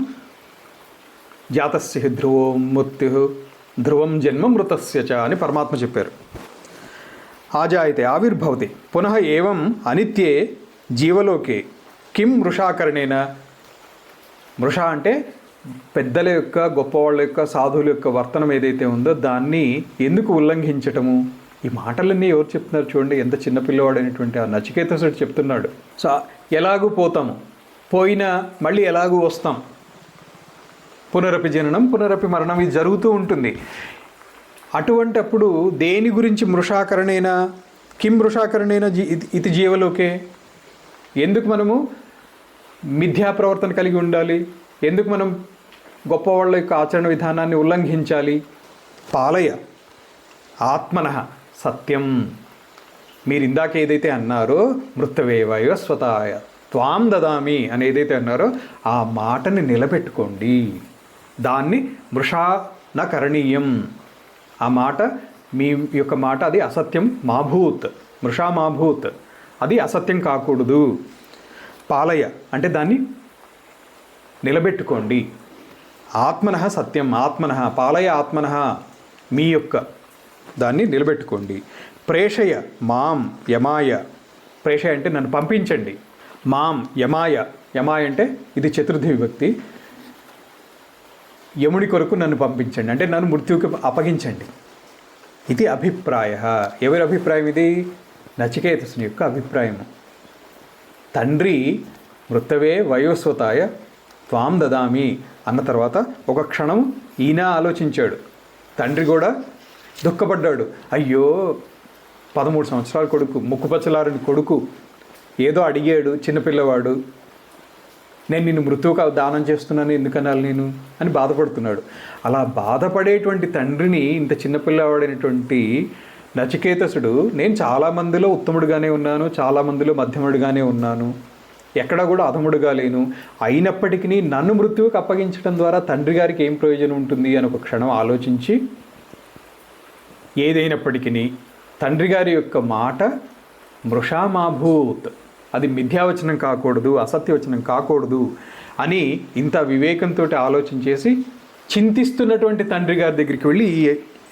జాతస్య ధ్రువం మృత్యు ధ్రువం జన్మ మృతస్య చ అని పరమాత్మ చెప్పారు. ఆజాయతే ఆవిర్భవతి పునః ఏవం అనిత్యే జీవలోకే కిం మృషాకరణేన. మృష అంటే పెద్దల యొక్క, గొప్పవాళ్ళ యొక్క, సాధువుల యొక్క వర్తనం ఏదైతే ఉందో దాన్ని ఎందుకు ఉల్లంఘించటము. ఈ మాటలన్నీ ఎవరు చెప్తున్నారు చూడండి, ఎంత చిన్నపిల్లవాడైనటువంటి ఆ నచికేతసుడు చెప్తున్నాడు. సో ఎలాగూ పోతాము, పోయినా మళ్ళీ ఎలాగూ వస్తాం, పునరపి జననం పునరపి మరణం ఇది జరుగుతూ ఉంటుంది. అటువంటి అప్పుడు దేని గురించి మృషాకరణేనా, కిం మృషాకరణేనా ఇది జీవలోకే, ఎందుకు మనము మిథ్యా ప్రవర్తన కలిగి ఉండాలి, ఎందుకు మనం గొప్పవాళ్ళ యొక్క ఆచరణ విధానాన్ని ఉల్లంఘించాలి. పాలయ ఆత్మనః సత్యం, మీరు ఇందాక ఏదైతే అన్నారో మృత్తవేవైవ స్వతాయ త్వాం దదామి అని ఏదైతే అన్నారో ఆ మాటని నిలబెట్టుకోండి. దాన్ని మృషా న కరణీయం, ఆ మాట మీ యొక్క మాట అది అసత్యం మాభూత్, మృషా మాభూత్, అది అసత్యం కాకూడదు. పాలయ అంటే దాన్ని నిలబెట్టుకోండి. ఆత్మనః సత్యం, ఆత్మనః పాలయ ఆత్మనః, మీ యొక్క దాన్ని నిలబెట్టుకోండి. ప్రేషయ మాం యమాయ, ప్రేషయ అంటే నన్ను పంపించండి. మాం యమాయ, యమాయ అంటే ఇది చతుర్థి విభక్తి, యముడి కొరకు నన్ను పంపించండి అంటే నన్ను మృత్యువుకి అప్పగించండి. ఇది అభిప్రాయ. ఎవరి అభిప్రాయం ఇది? నచికేతసుని యొక్క అభిప్రాయము. తండ్రి మృతవే వయోస్వతాయ త్వాం దదామి అన్న తర్వాత ఒక క్షణం ఈయన ఆలోచించాడు, తండ్రి కూడా దుఃఖపడ్డాడు. అయ్యో 13 సంవత్సరాల కొడుకు, ముక్కుపచ్చలారని కొడుకు ఏదో అడిగాడు, చిన్నపిల్లవాడు, నేను నిన్ను మృత్యువుకు దానం చేస్తున్నాను ఎందుకనాలి నేను అని బాధపడుతున్నాడు. అలా బాధపడేటువంటి తండ్రిని ఇంత చిన్నపిల్లవాడైనటువంటి నచికేతసుడు, నేను చాలామందిలో ఉత్తముడుగానే ఉన్నాను, చాలామందిలో మధ్యముడుగానే ఉన్నాను, ఎక్కడ కూడా అధముడుగా లేను, అయినప్పటికీ నన్ను మృత్యువుకు అప్పగించడం ద్వారా తండ్రి గారికి ఏం ప్రయోజనం ఉంటుంది అని ఒక క్షణం ఆలోచించి ఏదైనప్పటికీ తండ్రి గారి యొక్క మాట మృషామాభూత్, అది మిథ్యావచనం కాకూడదు, అసత్యవచనం కాకూడదు అని ఇంత వివేకంతో ఆలోచన చేసి చింతిస్తున్నటువంటి తండ్రి గారి దగ్గరికి వెళ్ళి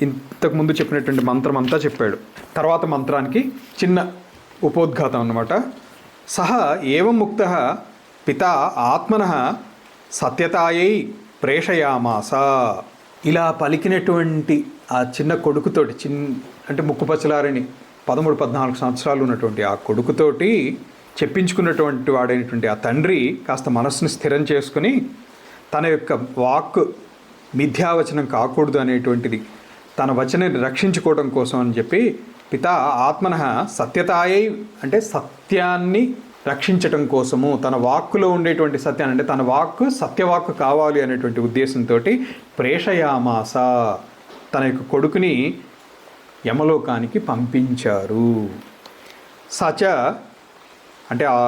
ఇంతకుముందు చెప్పినటువంటి మంత్రం అంతా చెప్పాడు. తర్వాత మంత్రానికి చిన్న ఉపోద్ఘాతం అన్నమాట. సహ ఏవం ముక్త పితా ఆత్మనః సత్యతాయై ప్రేషయామాస. ఇలా పలికినటువంటి ఆ చిన్న కొడుకుతోటి, అంటే ముక్కుపచ్చలారని 13-14 సంవత్సరాలు ఉన్నటువంటి ఆ కొడుకుతోటి చెప్పించుకున్నటువంటి వాడైనటువంటి ఆ తండ్రి కాస్త మనస్సును స్థిరం చేసుకుని తన యొక్క వాక్ మిథ్యావచనం కాకూడదు అనేటువంటిది, తన వచనాన్ని రక్షించుకోవడం కోసం అని చెప్పి పితా ఆత్మనః సత్యతాయై, అంటే సత్యాన్ని రక్షించటం కోసము, తన వాక్కులో ఉండేటువంటి సత్యాన్ని, అంటే తన వాక్కు సత్యవాక్కు కావాలి అనేటువంటి ఉద్దేశంతో ప్రేషయామాస, తన యొక్క కొడుకుని యమలోకానికి పంపించారు. సచ అంటే ఆ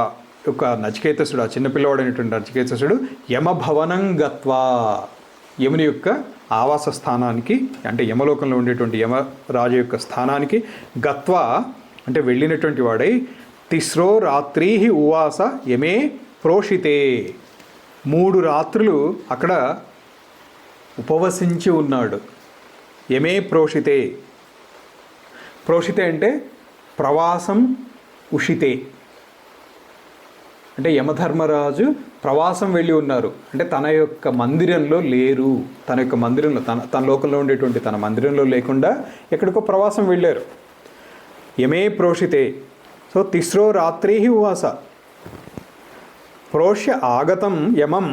యొక్క నచికేతసుడు, ఆ చిన్నపిల్లవాడైనటువంటి నచికేతసుడు యమభవనం గత్వా, యముని యొక్క ఆవాస స్థానానికి, అంటే యమలోకంలో ఉండేటువంటి యమరాజు యొక్క స్థానానికి గత్వా అంటే వెళ్ళినటువంటి వాడై తిస్రో రాత్రి ఉవాస యమే ప్రోషితే, 3 రాత్రులు అక్కడ ఉపవసించి ఉన్నాడు. యమే ప్రోషితే, ప్రోషితే అంటే ప్రవాసం ఉషితే, అంటే యమధర్మరాజు ప్రవాసం వెళ్ళి ఉన్నారు, అంటే తన యొక్క మందిరంలో లేరు, తన యొక్క మందిరంలో తన లోకంలో ఉండేటువంటి తన మందిరంలో లేకుండా ఎక్కడికో ప్రవాసం వెళ్ళారు. యమే ప్రోషితే. సో తిస్రో రాత్రి ఉవాస ప్రోష్య ఆగతం యమం,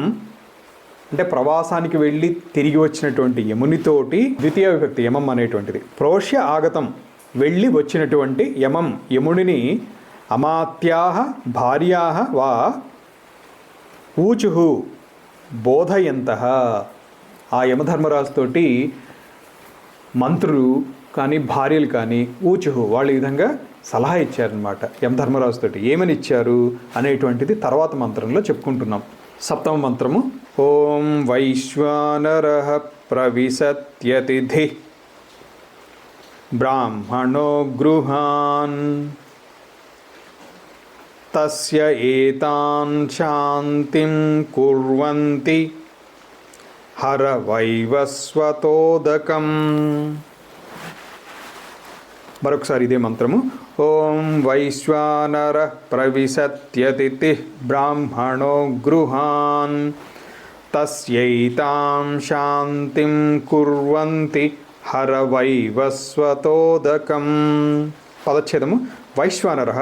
అంటే ప్రవాసానికి వెళ్ళి తిరిగి వచ్చినటువంటి యమునితోటి ద్వితీయ విభక్తి యమం అనేటువంటిది. ప్రోష్య ఆగతం వెళ్ళి వచ్చినటువంటి యమం, యమునిని అమాత్యాః భార్యాః వా ఊచుః బోధయంతః, ఆ యమధర్మరాజుతోటి మంత్రులు కానీ భార్యలు కానీ ఊచుః వాళ్ళు ఈ విధంగా సలహా ఇచ్చారనమాట యమధర్మరాజుతోటి. ఏమని ఇచ్చారు అనేటువంటిది తర్వాత మంత్రంలో చెప్పుకుంటున్నాం. 7వ మంత్రము. ఓం వైశ్వానరః ప్రవిశత్యతిథి బ్రాహ్మణో గృహాన్ తస్య ఏతాన్ శాంతిం కుర్వంతి హర వైవస్వతోదకం. మరొకసారి ఇదే మంత్రము. ఓం వైశ్వానరః ప్రవిశత్యతిథి బ్రాహ్మణో గృహాన్ తస్యైతాం శాంతిం కుర్వంతి హర వైవస్వతోదకం. పదచ్ఛేదము. వైశ్వానరః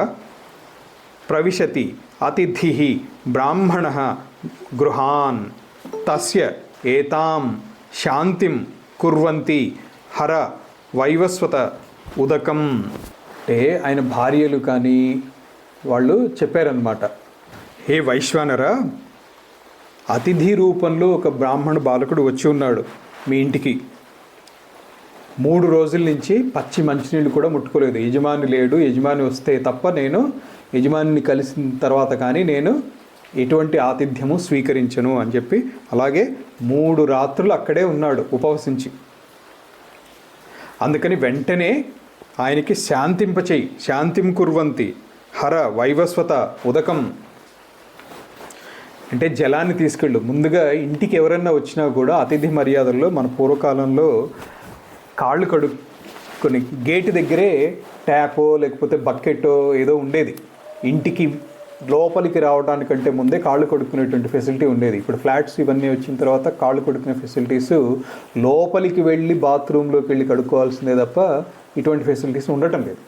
ప్రవిశతి అతిథి బ్రాహ్మణః గృహాన్ తస్య ఏతాం శాంతిం కుర్వంతి హర వైవస్వత ఉదకం. అంటే ఆయన భార్యలు కానీ వాళ్ళు చెప్పారనమాట, హే వైశ్వానర, అతిథి రూపంలో ఒక బ్రాహ్మణ బాలకుడు వచ్చి ఉన్నాడు మీ ఇంటికి. 3 రోజుల నుంచి పచ్చి మంచినీళ్ళు కూడా ముట్టుకోలేదు. యజమాని లేడు, యజమాని వస్తే తప్ప నేను యజమానిని కలిసిన తర్వాత కానీ నేను ఎటువంటి ఆతిథ్యము స్వీకరించను అని చెప్పి, అలాగే 3 రాత్రులు అక్కడే ఉన్నాడు ఉపవసించి. అందుకని వెంటనే ఆయనకి శాంతింపచేయి, శాంతిం కుర్వంతి హర వైవస్వత ఉదకం, అంటే జలాన్ని తీసుకెళ్ళు. ముందుగా ఇంటికి ఎవరన్నా వచ్చినా కూడా అతిథి మర్యాదల్లో మన పూర్వకాలంలో కాళ్ళు కడుక్కొని గేటు దగ్గరే ట్యాపో లేకపోతే బకెట్టో ఏదో ఉండేది. ఇంటికి లోపలికి రావడానికంటే ముందే కాళ్ళు కడుక్కునేటువంటి ఫెసిలిటీ ఉండేది. ఇప్పుడు ఫ్లాట్స్ ఇవన్నీ వచ్చిన తర్వాత కాళ్ళు కడుక్కునే ఫెసిలిటీస్ లోపలికి వెళ్ళి బాత్రూంలోకి వెళ్ళి కడుక్కోవాల్సిందే తప్ప ఇటువంటి ఫెసిలిటీస్ ఉండటం లేదు.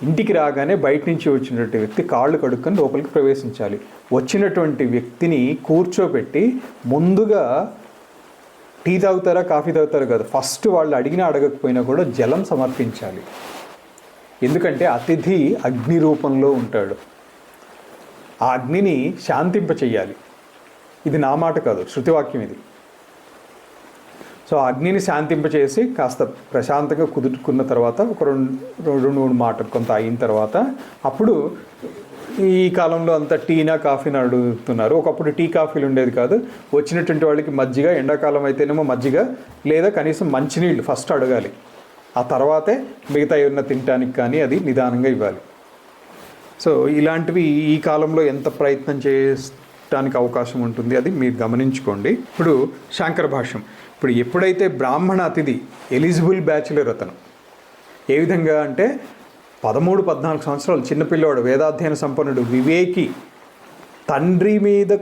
ఇంటికి రాగానే బయట నుంచి వచ్చినటువంటి వ్యక్తి కాళ్ళు కడుక్కొని లోపలికి ప్రవేశించాలి. వచ్చినటువంటి వ్యక్తిని కూర్చోబెట్టి ముందుగా టీ తాగుతారా కాఫీ తాగుతారా కాదు, ఫస్ట్ వాళ్ళు అడిగినా అడగకపోయినా కూడా జలం సమర్పించాలి. ఎందుకంటే అతిథి అగ్ని రూపంలో ఉంటాడు, ఆ అగ్నిని శాంతింప చెయ్యాలి. ఇది నా మాట కాదు, శృతివాక్యం ఇది. సో అగ్నిని శాంతింపచేసి కాస్త ప్రశాంతంగా కుదుర్చుకున్న తర్వాత ఒక 2-3 మాటలు కొంత అయిన తర్వాత అప్పుడు ఈ కాలంలో అంతా టీనా కాఫీని అడుగుతున్నారు. ఒకప్పుడు టీ కాఫీలు ఉండేది కాదు. వచ్చినటువంటి వాళ్ళకి మజ్జిగ, ఎండాకాలం అయితేనేమో మజ్జిగ లేదా కనీసం మంచినీళ్ళు ఫస్ట్ అడగాలి. ఆ తర్వాతే మిగతా ఏమన్నా తినటానికి కానీ అది నిదానంగా ఇవ్వాలి. సో ఇలాంటివి ఈ కాలంలో ఎంత ప్రయత్నం చేయడానికి అవకాశం ఉంటుంది అది మీరు గమనించుకోండి. ఇప్పుడు శాంకర భాష్యం. ఇప్పుడు ఎప్పుడైతే బ్రాహ్మణ అతిథి ఎలిజిబుల్ బ్యాచులర్ అతను ఏ విధంగా అంటే 13-14 సంవత్సరాలు చిన్నపిల్లవాడు, వేదాధ్యయన సంపన్నుడు, వివేకి, తండ్రి మీద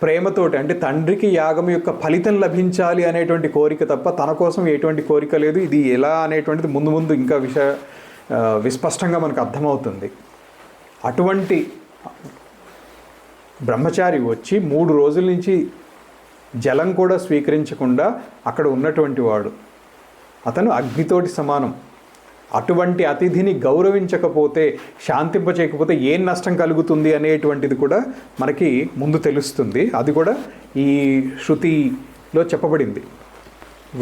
ప్రేమతోటి, అంటే తండ్రికి యాగం యొక్క ఫలితం లభించాలి అనేటువంటి కోరిక తప్ప తన కోసం ఎటువంటి కోరిక లేదు. ఇది ఎలా అనేటువంటిది ముందు ముందు ఇంకా విస్పష్టంగా మనకు అర్థమవుతుంది. అటువంటి బ్రహ్మచారి వచ్చి 3 రోజుల నుంచి జలం కూడా స్వీకరించకుండా అక్కడ ఉన్నటువంటి వాడు, అతను అగ్నితోటి సమానం. అటువంటి అతిథిని గౌరవించకపోతే, శాంతింపచేయకపోతే ఏం నష్టం కలుగుతుంది అనేటువంటిది కూడా మనకి ముందు తెలుస్తుంది. అది కూడా ఈ శృతిలో చెప్పబడింది.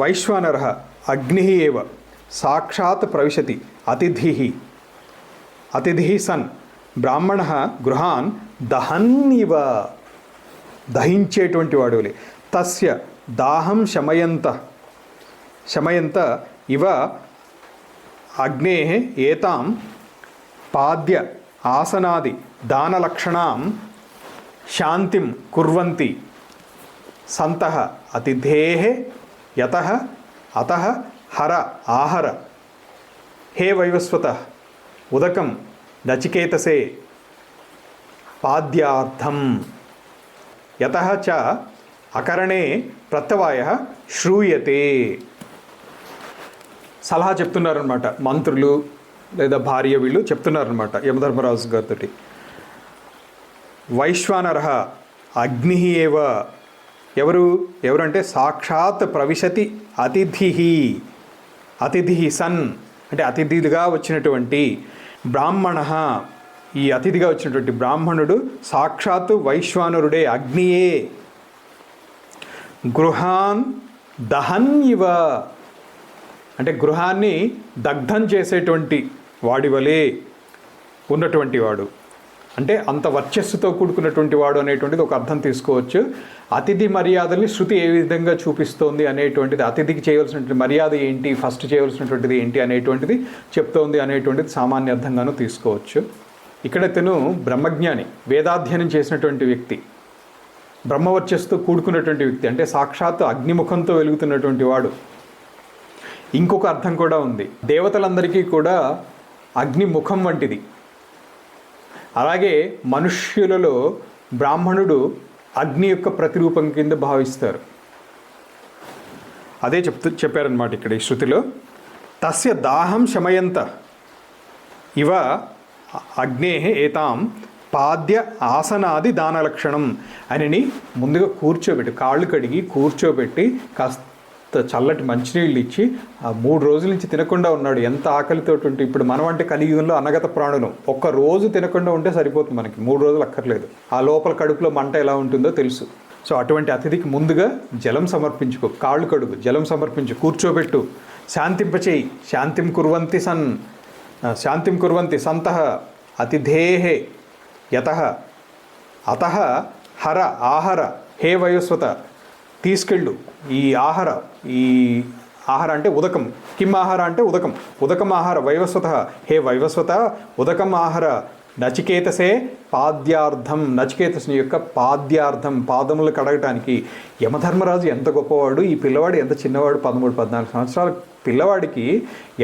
వైశ్వానర అగ్ని ఏవ సాక్షాత్ ప్రవిశతి అతిథి సన్ బ్రాహ్మణ గృహాన్ దహన్నివ, దహించేటువంటి వాడు. తస్య దాహం శమయంత ఇవ అగ్నే ఏతాం పాద్య ఆసనాది దానలక్షణాం శాంతిం కుర్వంతి సంతః అతిథేః యతః అతః హర ఆహర హే వైవస్వతః ఉదకం నచికేతసే పాద్యార్థం యతః చ అకరణే ప్రత్యవాయః శ్రూయతే. సలహా చెప్తున్నారనమాట మంత్రులు లేదా భార్య, వీళ్ళు చెప్తున్నారనమాట యమధర్మరాజు గారితో. వైశ్వానర అగ్ని ఏవ, ఎవరంటే సాక్షాత్ ప్రవిశతి అతిథి సన్, అంటే అతిథిగా వచ్చినటువంటి బ్రాహ్మణ, ఈ అతిథిగా వచ్చినటువంటి బ్రాహ్మణుడు సాక్షాత్తు వైశ్వానరుడే, అగ్నియే. గృహాన్ దహన్ ఇవ, అంటే గృహాన్ని దగ్ధం చేసేటువంటి వాడి వలె ఉన్నటువంటి వాడు, అంటే అంత వర్చస్సుతో కూడుకున్నటువంటి వాడు అనేటువంటిది ఒక అర్థం తీసుకోవచ్చు. అతిథి మర్యాదల్ని శృతి ఏ విధంగా చూపిస్తోంది అనేటువంటిది, అతిథికి చేయవలసినటువంటి మర్యాద ఏంటి, ఫస్ట్ చేయవలసినటువంటిది ఏంటి అనేటువంటిది చెప్తోంది అనేటువంటిది సామాన్య అర్థంగానూ తీసుకోవచ్చు. ఇక్కడ తను బ్రహ్మజ్ఞాని, వేదాధ్యయనం చేసినటువంటి వ్యక్తి, బ్రహ్మవర్చస్సుతో కూడుకున్నటువంటి వ్యక్తి, అంటే సాక్షాత్తు అగ్నిముఖంతో వెలుగుతున్నటువంటి వాడు. ఇంకొక అర్థం కూడా ఉంది, దేవతలందరికీ కూడా అగ్ని ముఖం వంటిది. అలాగే మనుష్యులలో బ్రాహ్మణుడు అగ్ని యొక్క ప్రతిరూపం కింద భావిస్తారు. అదే చెప్పారనమాట ఇక్కడ ఈ శృతిలో. తస్య దాహం శమయంత ఇవ అగ్నే ఏతాం పాద్య ఆసనాది దానలక్షణం. ఆయనని ముందుగా కూర్చోబెట్టి, కాళ్ళు కడిగి కూర్చోబెట్టి కాస్త చల్లటి మంచినీళ్ళు ఇచ్చి, ఆ 3 రోజుల నుంచి తినకుండా ఉన్నాడు. ఎంత ఆకలితో ఉంటే, ఇప్పుడు మనం అంటే కలియుగంలో అనగత ప్రాణులం, ఒక్క రోజు తినకుండా ఉంటే సరిపోతుంది మనకి, 3 రోజులు అక్కర్లేదు. ఆ లోపల కడుపులో మంట ఎలా ఉంటుందో తెలుసు. సో అటువంటి అతిథికి ముందుగా జలం సమర్పించుకో, కాళ్ళు కడుగు, జలం సమర్పించు, కూర్చోబెట్టు, శాంతింపచేయి. శాంతిం కుర్వంతి సంతః అతిథేః యతః అతః హర ఆహర హే వయోస్వత, తీసుకెళ్ళు ఈ ఆహార అంటే ఉదకం, కిమ్ ఆహార అంటే ఉదకం ఆహార వైవస్వత, హే వైవస్వత ఉదకం ఆహార నచికేతసే పాద్యార్థం, నచికేతసుని యొక్క పాద్యార్థం, పాదములు కడగటానికి. యమధర్మరాజు ఎంత గొప్పవాడు, ఈ పిల్లవాడు ఎంత చిన్నవాడు, 13-14 సంవత్సరాల పిల్లవాడికి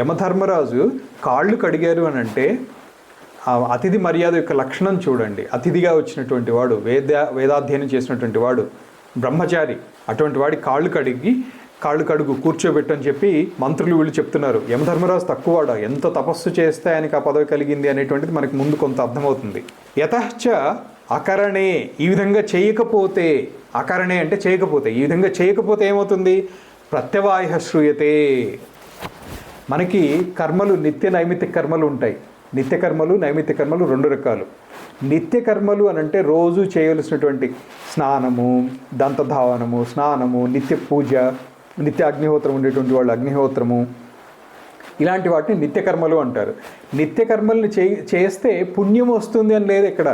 యమధర్మరాజు కాళ్ళు కడిగారు అని అంటే ఆ అతిథి మర్యాద యొక్క లక్షణం చూడండి. అతిథిగా వచ్చినటువంటి వాడు, వేదాధ్యయనం చేసినటువంటి వాడు, బ్రహ్మచారి, అటువంటి వాడి కాళ్ళు కడుగు, కూర్చోబెట్టు అని చెప్పి మంత్రులు వీళ్ళు చెప్తున్నారు. యమధర్మరాజు తక్కువవాడా, ఎంత తపస్సు చేస్తే ఆయనకి ఆ పదవి కలిగింది అనేటువంటిది మనకి ముందు కొంత అర్థమవుతుంది. యతశ్చ అకరణే, ఈ విధంగా చేయకపోతే, అకరణే అంటే చేయకపోతే, ఈ విధంగా చేయకపోతే ఏమవుతుంది, ప్రత్యవాయ శ్రూయతే. మనకి కర్మలు నిత్య నైమిత్తిక కర్మలు ఉంటాయి. నిత్య కర్మలు నైమిత్తిక కర్మలు 2 రకాలు. నిత్య కర్మలు అని అంటే రోజు చేయవలసినటువంటి స్నానము, దంతధావనము, స్నానము, నిత్య పూజ, నిత్య అగ్నిహోత్రం ఉండేటువంటి వాళ్ళు అగ్నిహోత్రము, ఇలాంటి వాటిని నిత్య కర్మలు అంటారు. నిత్య కర్మల్ని చేస్తే పుణ్యం వస్తుంది అని లేదు ఇక్కడ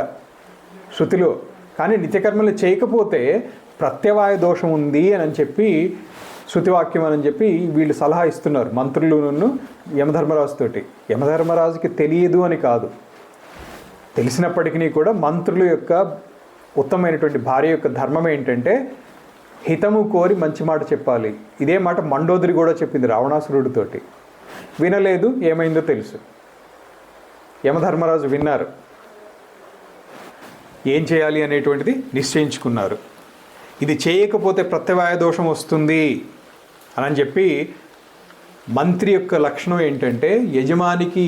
శృతిలో. కానీ నిత్య కర్మల్ని చేయకపోతే ప్రత్యవాయ దోషం ఉంది అని చెప్పి శృతివాక్యం అని చెప్పి వీళ్ళు సలహా ఇస్తున్నారు మంత్రులను యమధర్మరాజుతోటి. యమధర్మరాజుకి తెలియదు అని కాదు, తెలిసినప్పటికీ కూడా మంత్రుల యొక్క ఉత్తమమైనటువంటి భార్య యొక్క ధర్మం ఏంటంటే హితము కోరి మంచి మాట చెప్పాలి. ఇదే మాట మండోదరి కూడా చెప్పింది రావణాసురుడితోటి. వినలేదు, ఏమైందో తెలుసు. యమధర్మరాజు విన్నారు, ఏం చేయాలి అనేటువంటిది నిశ్చయించుకున్నారు. ఇది చేయకపోతే ప్రత్యవాయ దోషం వస్తుంది అని చెప్పి మంత్రి యొక్క లక్షణం ఏంటంటే యజమానికి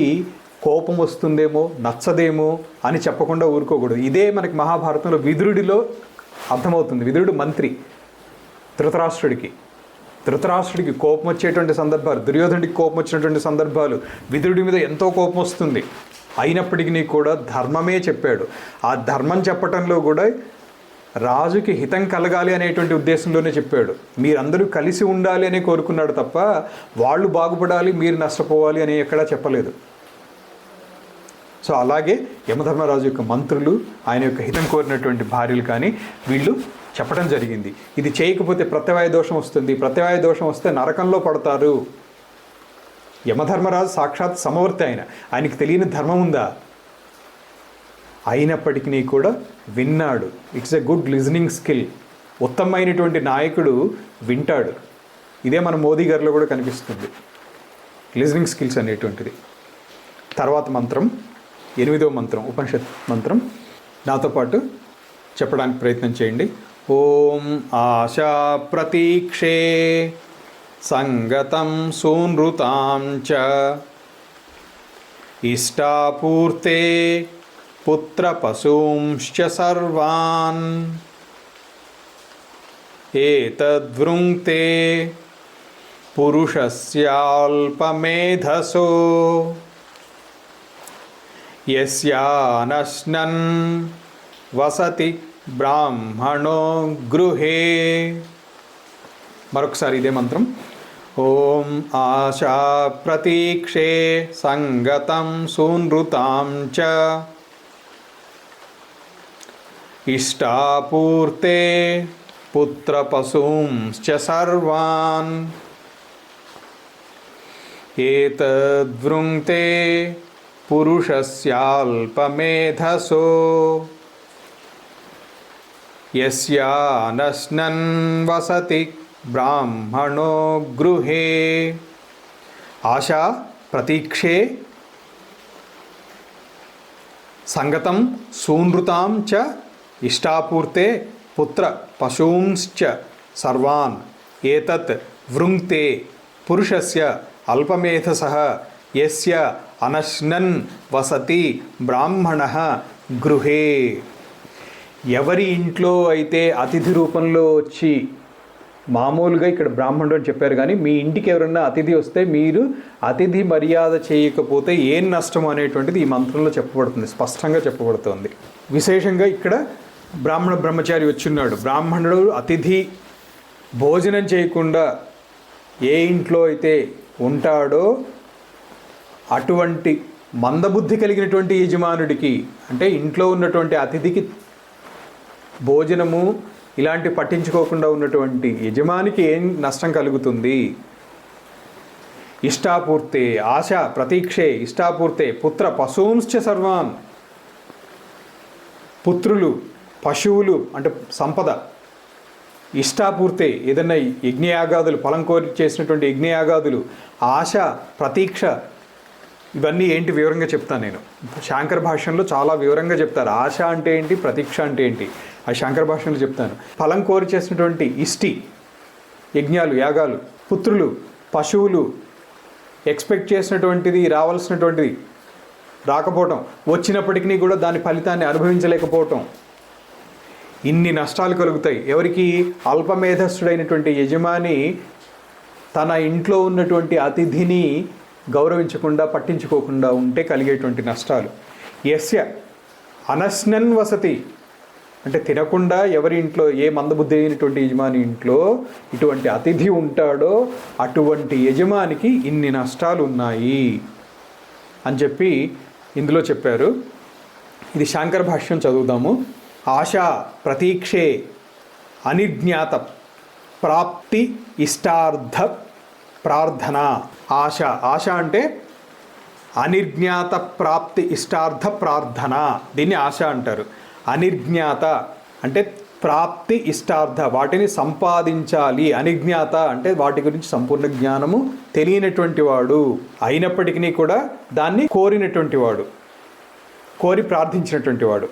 కోపం వస్తుందేమో నచ్చదేమో అని చెప్పకుండా ఊరుకోకూడదు. ఇదే మనకి మహాభారతంలో విదురుడిలో అర్థమవుతుంది. విదురుడు మంత్రి ధృతరాష్ట్రుడికి కోపం వచ్చేటువంటి సందర్భాలు, దుర్యోధనుడికి కోపం వచ్చినటువంటి సందర్భాలు, విదురుడి మీద ఎంతో కోపం వస్తుంది. అయినప్పటికీ కూడా ధర్మమే చెప్పాడు. ఆ ధర్మం చెప్పటంలో కూడా రాజుకి హితం కలగాలి అనేటువంటి ఉద్దేశంలోనే చెప్పాడు. మీరందరూ కలిసి ఉండాలి అని కోరుకున్నాడు తప్ప వాళ్ళు బాగుపడాలి మీరు నష్టపోవాలి అని ఎక్కడా చెప్పలేదు. సో అలాగే యమధర్మరాజు యొక్క మంత్రులు, ఆయన యొక్క హితం కోరినటువంటి భార్యలు కానీ వీళ్ళు చెప్పడం జరిగింది. ఇది చేయకపోతే ప్రత్యవాయ దోషం వస్తుంది, ప్రత్యవాయ దోషం వస్తే నరకంలో పడతారు. యమధర్మరాజు సాక్షాత్ సమవర్తి, ఆయనకి తెలియని ధర్మం ఉందా? అయినప్పటికీ కూడా విన్నాడు. It's a good listening skill. ఉత్తమమైనటువంటి నాయకుడు వింటాడు. ఇదే మన మోదీ గారిలో కూడా కనిపిస్తుంది, లిజనింగ్ స్కిల్స్ అనేటువంటిది. తర్వాత మంత్రం 8వ మంత్రం, ఉపనిషత్ మంత్రం నాతో పాటు చెప్పడానికి ప్రయత్నం చేయండి. ఓం ఆశా ప్రతీక్షే సంగతం సూనృతాం చ ఇష్టాపూర్తే పుత్రపశూంశ్చ సర్వాన్ ఏతద్వృంక్తే పురుషస్యాల్పమేధసో యస్యానశ్నన్ వసతి బ్రాహ్మణో గృహే. మరొకసారి ఇదే మంత్రం. ఓం ఆశా ప్రతీక్షే సంగతం సూనృతాం చ ఇష్టాపూర్తే పుత్రపశూంశ్చ సర్వాన్ ఏతద్వృంక్తే పురుషస్యాల్పమేధసో యస్యానశ్నన్ వసతి బ్రాహ్మణో గృహే. ఆశా ప్రతీక్షే సంగతం సూనృతాం చ ఇష్టాపూర్తే పుత్ర పశూంశ్చ సర్వాన్ ఏతత్ వృంక్తే పురుషస్య అల్పమేధసః యస్య అనశ్నన్ వసతి బ్రాహ్మణః గృహే. ఎవరి ఇంట్లో అయితే అతిథి రూపంలో వచ్చి, మామూలుగా ఇక్కడ బ్రాహ్మణుడు అని చెప్పారు కానీ మీ ఇంటికి ఎవరన్నా అతిథి వస్తే మీరు అతిథి మర్యాద చేయకపోతే ఏం నష్టం అనేటువంటిది ఈ మంత్రంలో చెప్పబడుతుంది, స్పష్టంగా చెప్పబడుతుంది. విశేషంగా ఇక్కడ బ్రహ్మచారి వచ్చిన్నాడు. బ్రాహ్మణుడు అతిథి భోజనం చేయకుండా ఏ ఇంట్లో అయితే ఉంటాడో అటువంటి మందబుద్ధి కలిగినటువంటి యజమానుడికి, అంటే ఇంట్లో ఉన్నటువంటి అతిథికి భోజనము ఇలాంటి పట్టించుకోకుండా ఉన్నటువంటి యజమానికి ఏం నష్టం కలుగుతుంది? ఇష్టాపూర్తే ఆశ ప్రతీక్షే ఇష్టాపూర్తే పుత్ర పశూంశ్చ సర్వాన్. పుత్రులు పశువులు అంటే సంపద. ఇష్టాపూర్తే ఏదన్నా యజ్ఞయాగాదులు, ఫలం కోరి చేసినటువంటి యజ్ఞయాగాదులు, ఆశ ప్రతీక్ష, ఇవన్నీ ఏంటి వివరంగా చెప్తాను నేను. శాంకర భాష్యంలో చాలా వివరంగా చెప్తారు ఆశ అంటే ఏంటి, ప్రతీక్ష అంటే ఏంటి, ఆ శాంకర భాష్యంలో చెప్తాను. ఫలం కోరి చేసినటువంటి ఇష్టి యజ్ఞాలు యాగాలు, పుత్రులు పశువులు, ఎక్స్పెక్ట్ చేసినటువంటిది రావాల్సినటువంటిది రాకపోవటం, వచ్చినప్పటికీ కూడా దాని ఫలితాన్ని అనుభవించలేకపోవటం, ఇన్ని నష్టాలు కలుగుతాయి. ఎవరికి? అల్పమేధస్థుడైనటువంటి యజమాని తన ఇంట్లో ఉన్నటువంటి అతిథిని గౌరవించకుండా పట్టించుకోకుండా ఉంటే కలిగేటువంటి నష్టాలు. యస్య అనశ్నన్ వసతి అంటే తినకుండా ఎవరి ఇంట్లో, ఏ మందబుద్ధి అయినటువంటి యజమాని ఇంట్లో ఇటువంటి అతిథి ఉంటాడో అటువంటి యజమానికి ఇన్ని నష్టాలు ఉన్నాయి అని చెప్పి ఇందులో చెప్పారు. ఇది శాంకర భాష్యం చదువుదాము. ఆశా ప్రతీక్షే అనిజ్ఞాత ప్రాప్తి ఇష్టార్థ ప్రార్థన. ఆశ, ఆశ అంటే అనిర్జ్ఞాత ప్రాప్తి ఇష్టార్థ ప్రార్థన, దీన్ని ఆశ అంటారు. అనిర్జ్ఞాత అంటే ప్రాప్తి ఇష్టార్థ, వాటిని సంపాదించాలి. అనిజ్ఞాత అంటే వాటి గురించి సంపూర్ణ జ్ఞానము తెలియనటువంటి వాడు అయినప్పటికీ కూడా దాన్ని కోరినటువంటి వాడు, కోరి ప్రార్థించినటువంటి వాడు.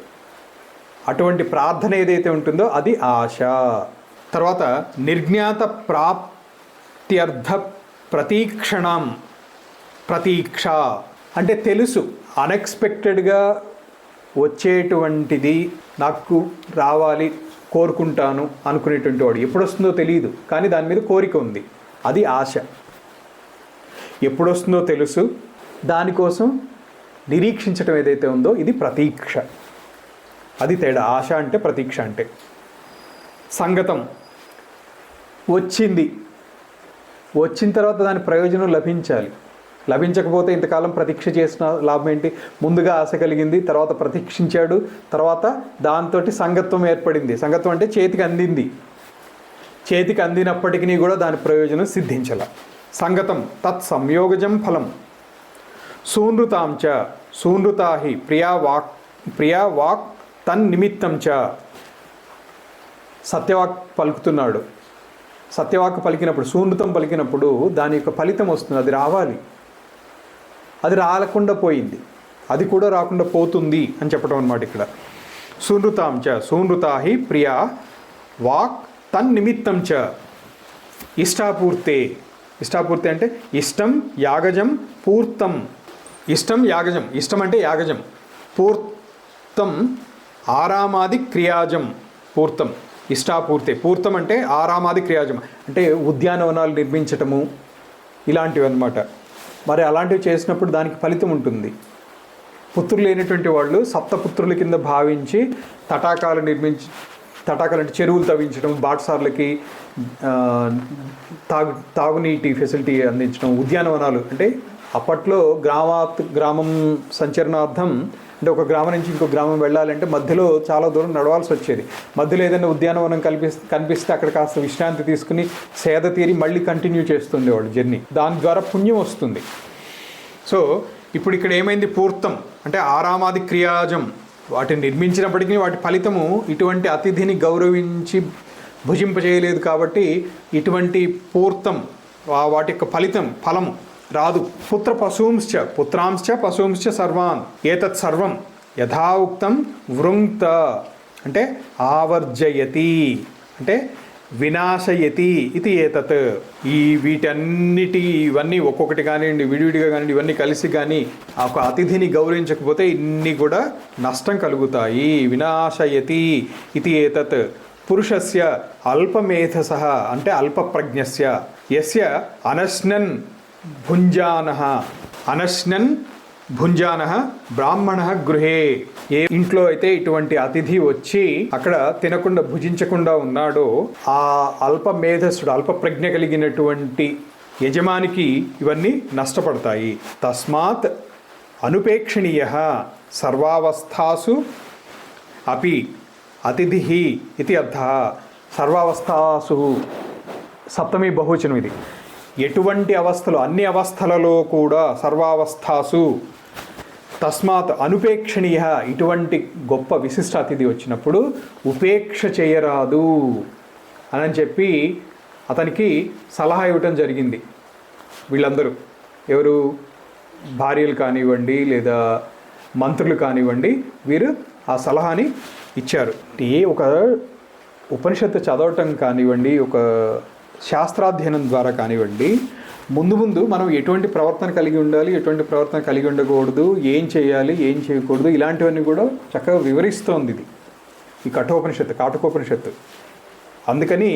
అటువంటి ప్రార్థన ఏదైతే ఉంటుందో అది ఆశ. తర్వాత నిర్జ్ఞాత ప్రాప్త్యర్థ ప్రతీక్షణం. ప్రతీక్ష అంటే తెలుసు, అన్ఎక్స్పెక్టెడ్గా వచ్చేటువంటిది నాకు రావాలి, కోరుకుంటాను అనుకునేటువంటి వాడు. ఎప్పుడు వస్తుందో తెలియదు కానీ దాని మీద కోరిక ఉంది, అది ఆశ. ఎప్పుడు వస్తుందో తెలుసు, దానికోసం నిరీక్షించటం ఏదైతే ఉందో ఇది ప్రతీక్ష. అది తేడా, ఆశ అంటే ప్రతీక్ష అంటే. సంగతం వచ్చింది, వచ్చిన తర్వాత దాని ప్రయోజనం లభించాలి. లభించకపోతే ఇంతకాలం ప్రతీక్ష చేసిన లాభం ఏంటి? ముందుగా ఆశ కలిగింది, తర్వాత ప్రతీక్షించాడు, తర్వాత దాంతో సంగత్వం ఏర్పడింది. సంగత్వం అంటే చేతికి అందింది, చేతికి అందినప్పటికీ కూడా దాని ప్రయోజనం సిద్ధించాల. సంగతం తత్ సంయోగజం ఫలం. సూనృతాంచ సూనృతాహి ప్రియా వాక్ తన్నిమిత్తం చ. సత్యవాక్ పలుకుతున్నాడు, సత్యవాక్ పలికినప్పుడు, సూనృతం పలికినప్పుడు దాని యొక్క ఫలితం వస్తుంది, అది రావాలి. అది రాకుండా పోయింది, అది కూడా రాకుండా పోతుంది అని చెప్పడం అన్నమాట ఇక్కడ. సూనృతాంచ సూనృతాహి ప్రియా వాక్ తన్నిమిత్తం చ. ఇష్టాపూర్తే. ఇష్టాపూర్తి అంటే ఇష్టం యాగజం పూర్తం. ఇష్టం యాగజం, ఇష్టం అంటే యాగజం, పూర్తం ఆరామాది క్రియాజం. పూర్తం ఇష్టాపూర్తే. పూర్తం అంటే ఆరామాది క్రియాజం అంటే ఉద్యానవనాలు నిర్మించటము ఇలాంటివి అన్నమాట. మరి అలాంటివి చేసినప్పుడు దానికి ఫలితం ఉంటుంది. పుత్రులు లేనటువంటి వాళ్ళు సప్తపుత్రుల కింద భావించి తటాకాలు నిర్మించి, తటాకాలు అంటే చెరువులు తవ్వించడం, బాటసార్లకి తాగునీటి ఫెసిలిటీ అందించడం, ఉద్యానవనాలు అంటే అప్పట్లో గ్రామం సంచరణార్థం అంటే ఒక గ్రామం నుంచి ఇంకో గ్రామం వెళ్ళాలంటే మధ్యలో చాలా దూరం నడవాల్సి వచ్చేది. మధ్యలో ఏదైనా ఉద్యానవనం కనిపిస్తే అక్కడ కాస్త విశ్రాంతి తీసుకుని సేద తీరి మళ్ళీ కంటిన్యూ చేస్తుంది వాళ్ళు జర్నీ. దాని ద్వారా పుణ్యం వస్తుంది. సో ఇప్పుడు ఇక్కడ ఏమైంది? పూర్తం అంటే ఆరామాది క్రియాజం. వాటిని నిర్మించినప్పటికీ వాటి ఫలితము ఇటువంటి అతిథిని గౌరవించి భుజింపజేయలేదు కాబట్టి ఇటువంటి పూర్తం వాటి యొక్క ఫలము రాదు. పుత్ర పశూంశ్చ పుత్రాంశ్చ పశూంశ్చ సర్వాన్ ఏతత్ సర్వం యథా ఉక్తం వృంక్త అంటే ఆవర్జయతి అంటే వినాశయతి ఇది ఏతత్. ఇవన్నీ ఒక్కొక్కటి కానివ్వండి, విడివిడిగా కానివ్వండి, ఇవన్నీ కలిసి కానీ ఒక అతిథిని గౌరవించకపోతే ఇన్ని కూడా నష్టం కలుగుతాయి. వినాశయతి ఇది ఏతత్. పురుషస్య అల్పమేధసః అంటే అల్పప్రజ్ఞస్య యస్య అనశ్నన్ భుంజానః బ్రాహ్మణః గృహే. ఏ ఇంట్లో అయితే ఇటువంటి అతిథి వచ్చి అక్కడ తినకుండా భుజించకుండా ఉన్నాడో ఆ అల్పమేధస్సుడు, అల్పప్రజ్ఞ కలిగినటువంటి యజమానికి ఇవన్నీ నష్టపడతాయి. తస్మాత్ అనుపేక్షణీయః సర్వావస్థాసు అపి అతిథిః ఇది అర్థః. సర్వావస్థాసు సప్తమి బహువచనం ఇది. ఎటువంటి అవస్థలు, అన్ని అవస్థలలో కూడా సర్వావస్థాసు. తస్మాత్ అనుపేక్షణీయ. ఇటువంటి గొప్ప విశిష్ట అతిథి వచ్చినప్పుడు ఉపేక్ష చేయరాదు అని చెప్పి అతనికి సలహా ఇవ్వటం జరిగింది. వీళ్ళందరూ ఎవరు? భార్యలు కానివ్వండి లేదా మంత్రులు కానివ్వండి, వీరు ఆ సలహాని ఇచ్చారు. ఒక ఉపనిషత్తు చదవటం కానివ్వండి, ఒక శాస్త్రాధ్యయనం ద్వారా కానివ్వండి, ముందు మనం ఎటువంటి ప్రవర్తన కలిగి ఉండాలి, ఎటువంటి ప్రవర్తన కలిగి ఉండకూడదు, ఏం చేయాలి, ఏం చేయకూడదు, ఇలాంటివన్నీ కూడా చక్కగా వివరిస్తోంది ఇది ఈ కాటకోపనిషత్తు. అందుకని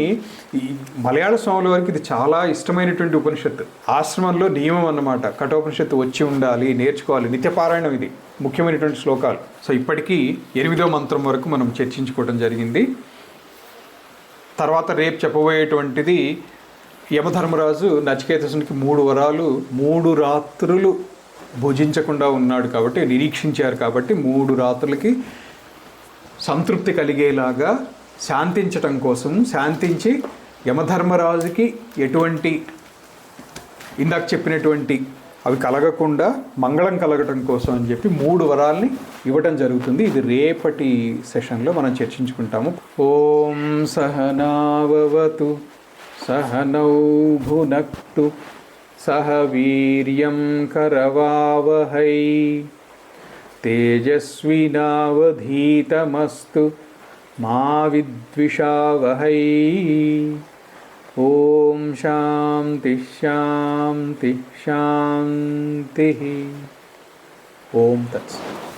ఈ మలయాళ స్వాముల వారికి ఇది చాలా ఇష్టమైనటువంటి ఉపనిషత్తు. ఆశ్రమంలో నియమం అన్నమాట, కఠోపనిషత్తు వచ్చి ఉండాలి, నేర్చుకోవాలి, నిత్యపారాయణం. ఇది ముఖ్యమైనటువంటి శ్లోకాలు. సో ఇప్పటికీ 8వ మంత్రం వరకు మనం చర్చించుకోవడం జరిగింది. తర్వాత రేపు చెప్పబోయేటువంటిది యమధర్మరాజు నచికేతసునికి 3 వరాలు, 3 రాత్రులు భుజించకుండా ఉన్నాడు కాబట్టి, నిరీక్షించారు కాబట్టి 3 రాత్రులకి సంతృప్తి కలిగేలాగా శాంతించటం కోసం, శాంతించి యమధర్మరాజుకి ఎటువంటి ఇందాక చెప్పినటువంటి అవి కలగకుండా మంగళం కలగటం కోసం అని చెప్పి 3 వరాల్ని ఇవ్వటం జరుగుతుంది. ఇది రేపటి సెషన్లో మనం చర్చించుకుంటాము. ఓం సహనావతు సహనౌ భునక్తు సహ వీర్యం కరవావహై తేజస్వినావధీతమస్తు మా విద్విషావహై. ఓం శాంతి శాంతి శాంతి. ఓం తత్సత్.